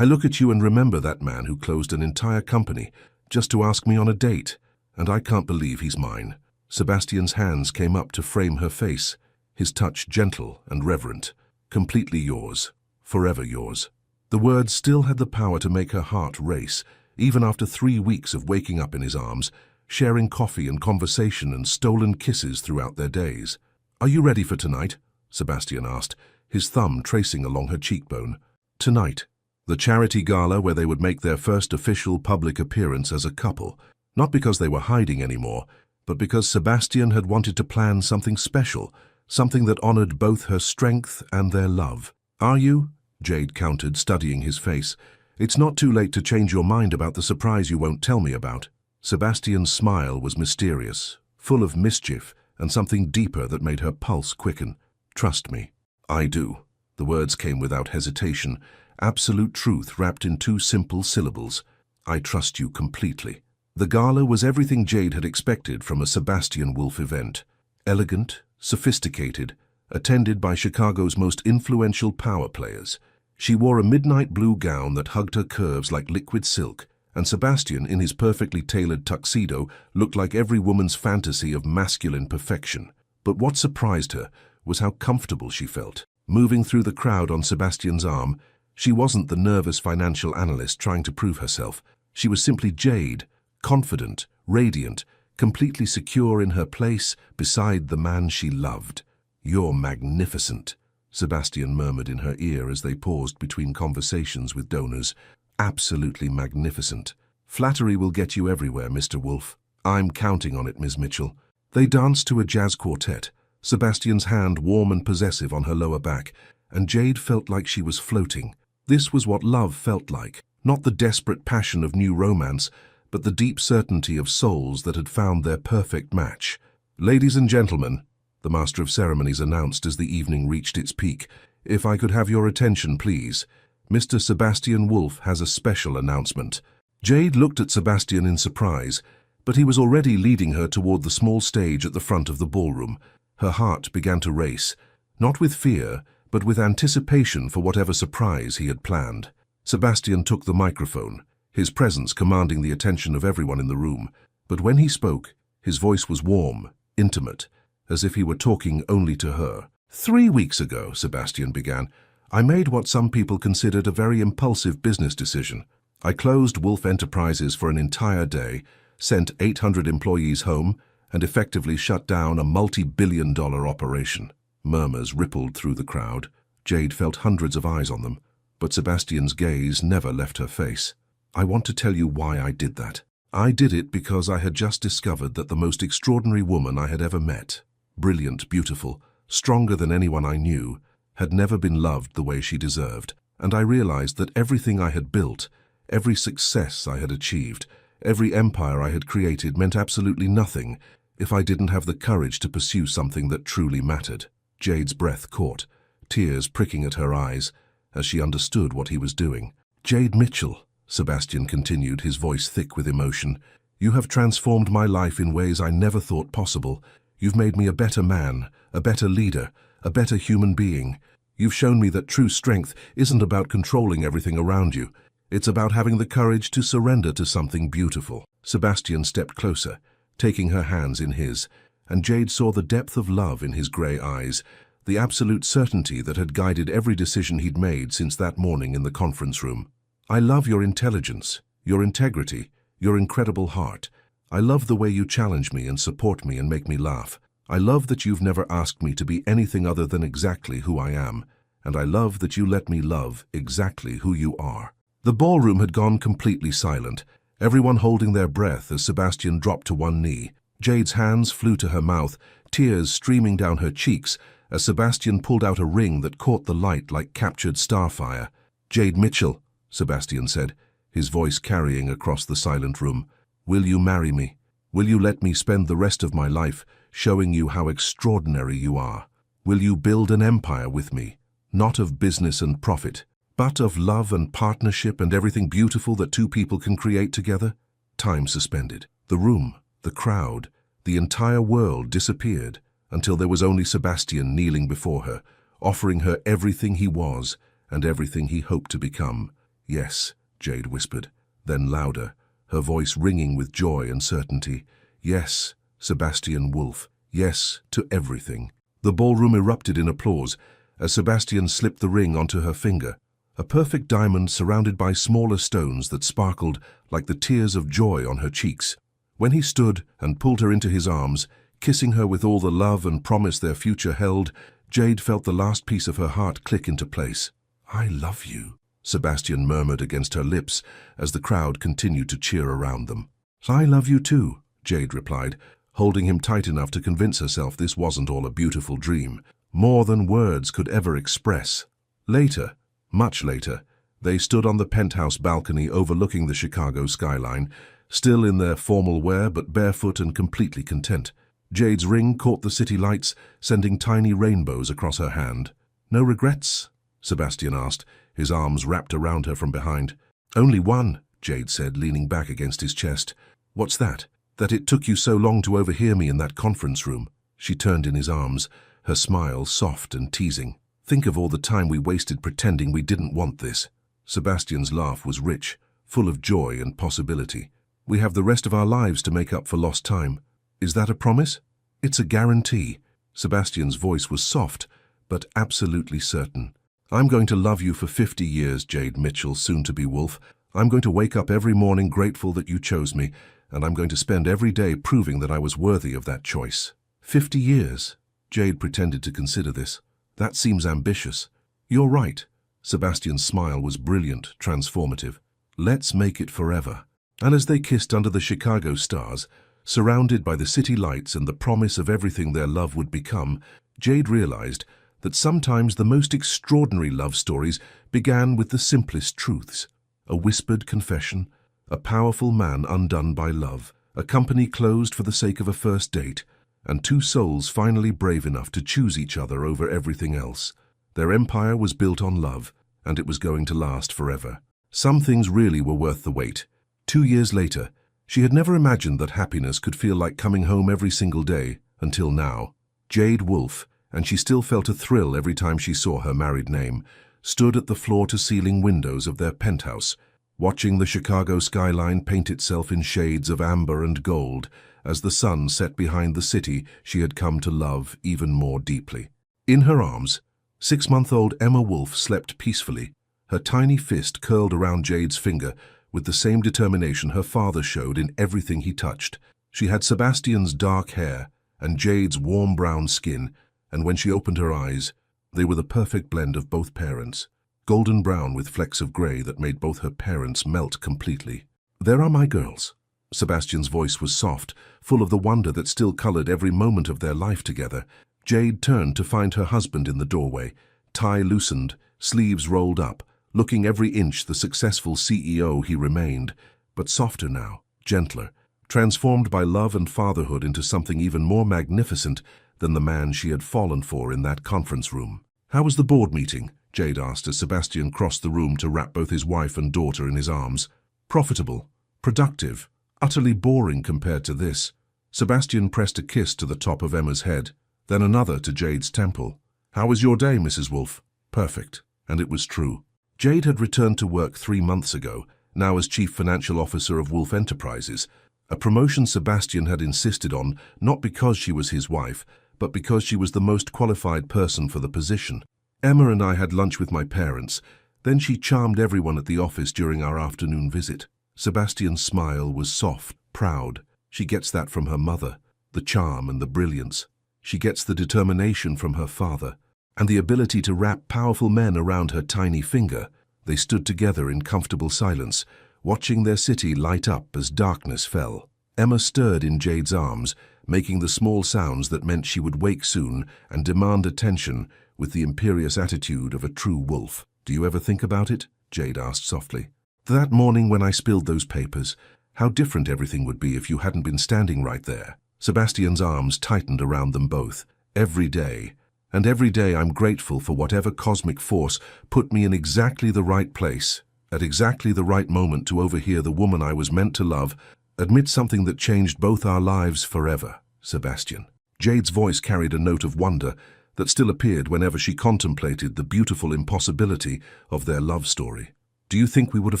look at you and remember that man who closed an entire company just to ask me on a date, and I can't believe he's mine." Sebastian's hands came up to frame her face, his touch gentle and reverent. "Completely yours, forever yours." The words still had the power to make her heart race, even after 3 weeks of waking up in his arms, sharing coffee and conversation and stolen kisses throughout their days. "Are you ready for tonight?" Sebastian asked, his thumb tracing along her cheekbone. Tonight, the charity gala where they would make their first official public appearance as a couple, not because they were hiding anymore, but because Sebastian had wanted to plan something special, something that honored both her strength and their love. "Are you?" Jade countered, studying his face. "It's not too late to change your mind about the surprise you won't tell me about." Sebastian's smile was mysterious, full of mischief and something deeper that made her pulse quicken. "Trust me." "I do." The words came without hesitation, absolute truth wrapped in 2 simple syllables. "I trust you completely." The gala was everything Jade had expected from a Sebastian Wolf event. Elegant, sophisticated, attended by Chicago's most influential power players. She wore a midnight blue gown that hugged her curves like liquid silk, and Sebastian, in his perfectly tailored tuxedo, looked like every woman's fantasy of masculine perfection. But what surprised her was how comfortable she felt. Moving through the crowd on Sebastian's arm, she wasn't the nervous financial analyst trying to prove herself. She was simply Jade, confident, radiant, completely secure in her place beside the man she loved. "You're magnificent," Sebastian murmured in her ear as they paused between conversations with donors. "Absolutely magnificent. Flattery will get you everywhere, Mr. Wolf." "I'm counting on it, Ms. Mitchell." They danced to a jazz quartet, Sebastian's hand warm and possessive on her lower back, and Jade felt like she was floating. This was what love felt like, not the desperate passion of new romance, but the deep certainty of souls that had found their perfect match. "Ladies and gentlemen," the Master of Ceremonies announced as the evening reached its peak, "if I could have your attention, please. Mr. Sebastian Wolf has a special announcement." Jade looked at Sebastian in surprise, but he was already leading her toward the small stage at the front of the ballroom. Her heart began to race, not with fear, but with anticipation for whatever surprise he had planned. Sebastian took the microphone, his presence commanding the attention of everyone in the room. But when he spoke, his voice was warm, intimate, as if he were talking only to her. 3 weeks ago, Sebastian began, I made what some people considered a very impulsive business decision. I closed Wolf Enterprises for an entire day, sent 800 employees home, and effectively shut down a multi-billion-dollar operation. Murmurs rippled through the crowd. Jade felt hundreds of eyes on them, but Sebastian's gaze never left her face. "I want to tell you why I did that. I did it because I had just discovered that the most extraordinary woman I had ever met, brilliant, beautiful, stronger than anyone I knew, had never been loved the way she deserved. And I realized that everything I had built, every success I had achieved, every empire I had created meant absolutely nothing if I didn't have the courage to pursue something that truly mattered." Jade's breath caught, tears pricking at her eyes as she understood what he was doing. "Jade Mitchell," Sebastian continued, his voice thick with emotion, "you have transformed my life in ways I never thought possible. You've made me a better man, a better leader, a better human being. You've shown me that true strength isn't about controlling everything around you. It's about having the courage to surrender to something beautiful." Sebastian stepped closer, taking her hands in his, and Jade saw the depth of love in his grey eyes, the absolute certainty that had guided every decision he'd made since that morning in the conference room. "I love your intelligence, your integrity, your incredible heart. I love the way you challenge me and support me and make me laugh. I love that you've never asked me to be anything other than exactly who I am, and I love that you let me love exactly who you are." The ballroom had gone completely silent, everyone holding their breath as Sebastian dropped to one knee. Jade's hands flew to her mouth, tears streaming down her cheeks as Sebastian pulled out a ring that caught the light like captured starfire. "Jade Mitchell," Sebastian said, his voice carrying across the silent room, "will you marry me? Will you let me spend the rest of my life showing you how extraordinary you are? Will you build an empire with me, not of business and profit, but of love and partnership and everything beautiful that two people can create together?" Time suspended. The room, the crowd, the entire world disappeared until there was only Sebastian kneeling before her, offering her everything he was and everything he hoped to become. "Yes," Jade whispered, then louder, her voice ringing with joy and certainty. "Yes, Sebastian Wolf. Yes to everything." The ballroom erupted in applause as Sebastian slipped the ring onto her finger, a perfect diamond surrounded by smaller stones that sparkled like the tears of joy on her cheeks. When he stood and pulled her into his arms, kissing her with all the love and promise their future held, Jade felt the last piece of her heart click into place. "I love you," Sebastian murmured against her lips as the crowd continued to cheer around them. "I love you too," Jade replied, holding him tight enough to convince herself this wasn't all a beautiful dream, more than words could ever express. Later, much later, they stood on the penthouse balcony overlooking the Chicago skyline, still in their formal wear but barefoot and completely content. Jade's ring caught the city lights, sending tiny rainbows across her hand. "No regrets?" Sebastian asked, his arms wrapped around her from behind. "Only one," Jade said, leaning back against his chest. "What's that?" "That it took you so long to overhear me in that conference room." She turned in his arms, her smile soft and teasing. "Think of all the time we wasted pretending we didn't want this." Sebastian's laugh was rich, full of joy and possibility. "We have the rest of our lives to make up for lost time. Is that a promise?" "It's a guarantee." Sebastian's voice was soft, but absolutely certain. "I'm going to love you for 50 years, Jade Mitchell, soon-to-be Wolf. I'm going to wake up every morning grateful that you chose me, and I'm going to spend every day proving that I was worthy of that choice." 50 years? Jade pretended to consider this. "That seems ambitious." "You're right." Sebastian's smile was brilliant, transformative. "Let's make it forever." And as they kissed under the Chicago stars, surrounded by the city lights and the promise of everything their love would become, Jade realized that sometimes the most extraordinary love stories began with the simplest truths. A whispered confession, a powerful man undone by love, a company closed for the sake of a first date, and two souls finally brave enough to choose each other over everything else. Their empire was built on love, and it was going to last forever. Some things really were worth the wait. 2 years later, she had never imagined that happiness could feel like coming home every single day, until now. Jade Wolf, and she still felt a thrill every time she saw her married name, stood at the floor-to-ceiling windows of their penthouse, watching the Chicago skyline paint itself in shades of amber and gold as the sun set behind the city she had come to love even more deeply. In her arms, 6-month-old Emma Wolf slept peacefully, her tiny fist curled around Jade's finger with the same determination her father showed in everything he touched. She had Sebastian's dark hair and Jade's warm brown skin, and when she opened her eyes, they were the perfect blend of both parents. Golden brown with flecks of grey that made both her parents melt completely. "There are my girls." Sebastian's voice was soft, full of the wonder that still colored every moment of their life together. Jade turned to find her husband in the doorway, tie loosened, sleeves rolled up, looking every inch the successful CEO he remained, but softer now, gentler, transformed by love and fatherhood into something even more magnificent than the man she had fallen for in that conference room. "How was the board meeting?" Jade asked as Sebastian crossed the room to wrap both his wife and daughter in his arms. "Profitable, productive, utterly boring compared to this." Sebastian pressed a kiss to the top of Emma's head, then another to Jade's temple. "How was your day, Mrs. Wolf?" "Perfect." And it was true. Jade had returned to work 3 months ago, now as Chief Financial Officer of Wolf Enterprises, a promotion Sebastian had insisted on not because she was his wife, but because she was the most qualified person for the position. "Emma and I had lunch with my parents. Then she charmed everyone at the office during our afternoon visit." Sebastian's smile was soft, proud. She gets that from her mother, the charm and the brilliance. She gets the determination from her father, and the ability to wrap powerful men around her tiny finger. They stood together in comfortable silence, watching their city light up as darkness fell. Emma stirred in Jade's arms, making the small sounds that meant she would wake soon and demand attention with the imperious attitude of a true wolf. "Do you ever think about it?" Jade asked softly. "That morning when I spilled those papers, how different everything would be if you hadn't been standing right there." Sebastian's arms tightened around them both. "Every day. And every day I'm grateful for whatever cosmic force put me in exactly the right place, at exactly the right moment to overhear the woman I was meant to love admit something that changed both our lives forever." "Sebastian." Jade's voice carried a note of wonder that still appeared whenever she contemplated the beautiful impossibility of their love story. "Do you think we would have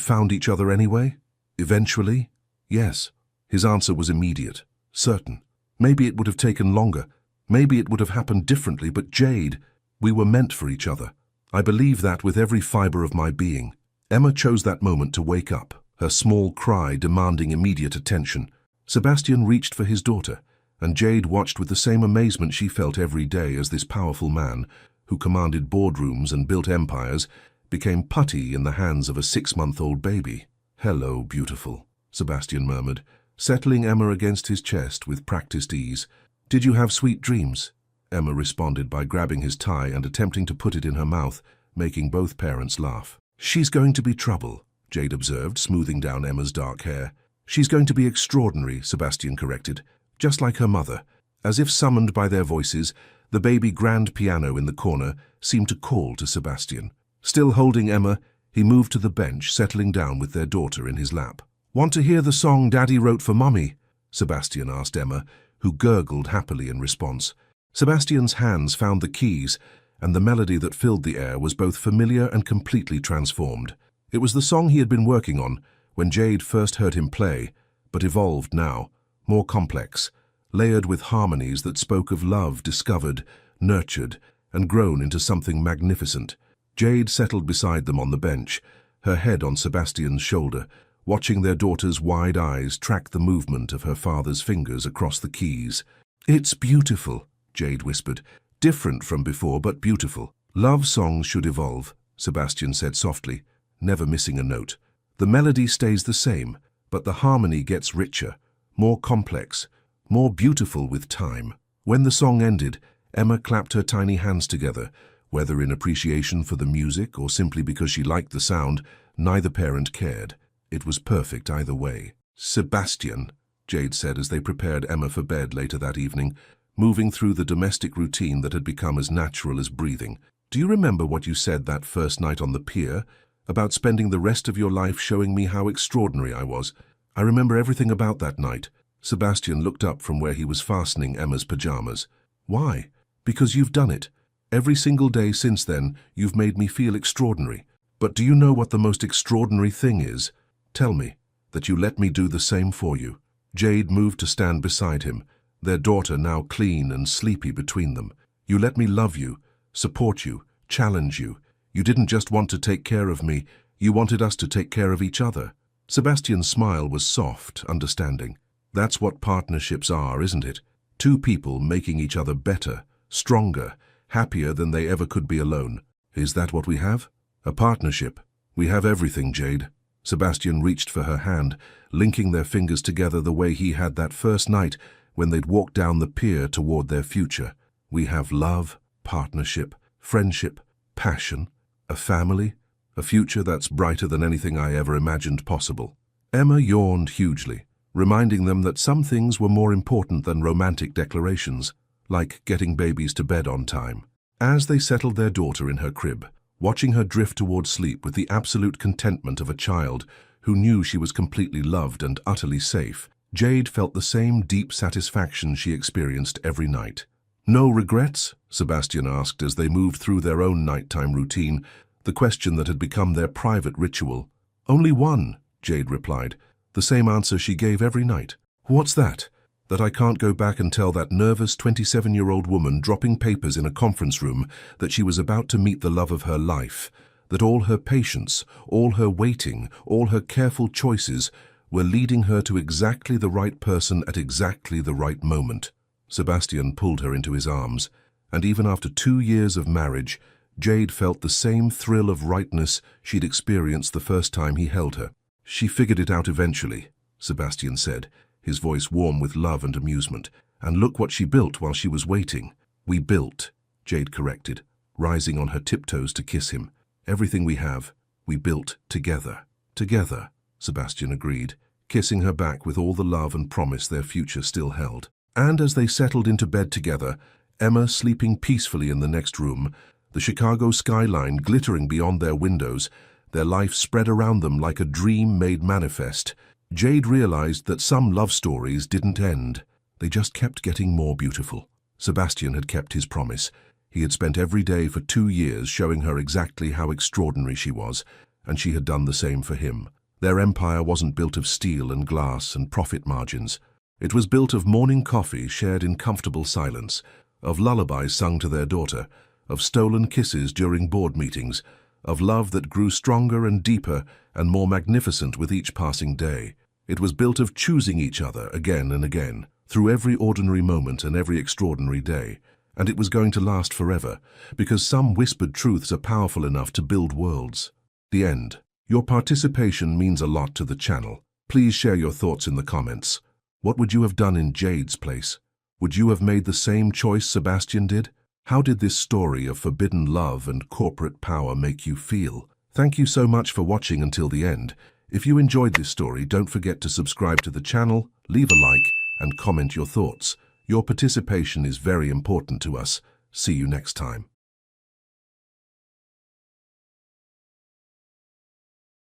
found each other anyway? Eventually?" "Yes." His answer was immediate, certain. "Maybe it would have taken longer. Maybe it would have happened differently, but Jade, we were meant for each other. I believe that with every fiber of my being." Emma chose that moment to wake up, her small cry demanding immediate attention. Sebastian reached for his daughter, and Jade watched with the same amazement she felt every day as this powerful man, who commanded boardrooms and built empires, became putty in the hands of a 6-month-old baby. "Hello, beautiful," Sebastian murmured, settling Emma against his chest with practiced ease. "Did you have sweet dreams?" Emma responded by grabbing his tie and attempting to put it in her mouth, making both parents laugh. "She's going to be trouble," Jade observed, smoothing down Emma's dark hair. "She's going to be extraordinary," Sebastian corrected, "just like her mother." As if summoned by their voices, the baby grand piano in the corner seemed to call to Sebastian. Still holding Emma, he moved to the bench, settling down with their daughter in his lap. "Want to hear the song Daddy wrote for Mummy?" Sebastian asked Emma, who gurgled happily in response. Sebastian's hands found the keys, and the melody that filled the air was both familiar and completely transformed. It was the song he had been working on when Jade first heard him play, but evolved now, more complex, layered with harmonies that spoke of love discovered, nurtured, and grown into something magnificent. Jade settled beside them on the bench, her head on Sebastian's shoulder, watching their daughter's wide eyes track the movement of her father's fingers across the keys. "It's beautiful," Jade whispered. "Different from before, but beautiful." "Love songs should evolve," Sebastian said softly, never missing a note. "The melody stays the same, but the harmony gets richer, more complex, more beautiful with time." When the song ended, Emma clapped her tiny hands together, whether in appreciation for the music or simply because she liked the sound. Neither parent cared. It was perfect either way. "Sebastian," Jade said as they prepared Emma for bed later that evening, moving through the domestic routine that had become as natural as breathing. "Do you remember what you said that first night on the pier, about spending the rest of your life showing me how extraordinary I was? I remember everything about that night." Sebastian looked up from where he was fastening Emma's pajamas. "Why?" "Because you've done it. Every single day since then, you've made me feel extraordinary. But do you know what the most extraordinary thing is? Tell me, that you let me do the same for you." Jade moved to stand beside him, their daughter now clean and sleepy between them. "You let me love you, support you, challenge you. You didn't just want to take care of me, you wanted us to take care of each other." Sebastian's smile was soft, understanding. That's what partnerships are, isn't it? Two people making each other better, stronger, happier than they ever could be alone. Is that what we have? A partnership. We have everything, Jade. Sebastian reached for her hand, linking their fingers together the way he had that first night when they'd walked down the pier toward their future. We have love, partnership, friendship, passion, a family, a future that's brighter than anything I ever imagined possible. Emma yawned hugely, reminding them that some things were more important than romantic declarations, like getting babies to bed on time. As they settled their daughter in her crib, watching her drift toward sleep with the absolute contentment of a child who knew she was completely loved and utterly safe, Jade felt the same deep satisfaction she experienced every night. "No regrets?" Sebastian asked as they moved through their own nighttime routine, the question that had become their private ritual. "Only one," Jade replied, the same answer she gave every night. "What's that?" "That I can't go back and tell that nervous 27-year-old woman dropping papers in a conference room that she was about to meet the love of her life, that all her patience, all her waiting, all her careful choices were leading her to exactly the right person at exactly the right moment." Sebastian pulled her into his arms, and even after 2 years of marriage, Jade felt the same thrill of rightness she'd experienced the first time he held her. "She figured it out eventually," Sebastian said, his voice warm with love and amusement. "And look what she built while she was waiting." "We built," Jade corrected, rising on her tiptoes to kiss him. "Everything we have, we built together." "Together," Sebastian agreed, kissing her back with all the love and promise their future still held. And as they settled into bed together, Emma sleeping peacefully in the next room, the Chicago skyline glittering beyond their windows, their life spread around them like a dream made manifest, Jade realized that some love stories didn't end. They just kept getting more beautiful. Sebastian had kept his promise. He had spent every day for 2 years showing her exactly how extraordinary she was, and she had done the same for him. Their empire wasn't built of steel and glass and profit margins. It was built of morning coffee shared in comfortable silence, of lullabies sung to their daughter, of stolen kisses during board meetings, of love that grew stronger and deeper and more magnificent with each passing day. It was built of choosing each other again and again, through every ordinary moment and every extraordinary day. And it was going to last forever, because some whispered truths are powerful enough to build worlds. The end. Your participation means a lot to the channel. Please share your thoughts in the comments. What would you have done in Jade's place? Would you have made the same choice Sebastian did? How did this story of forbidden love and corporate power make you feel? Thank you so much for watching until the end. If you enjoyed this story, don't forget to subscribe to the channel, leave a like, and comment your thoughts. Your participation is very important to us. See you next time.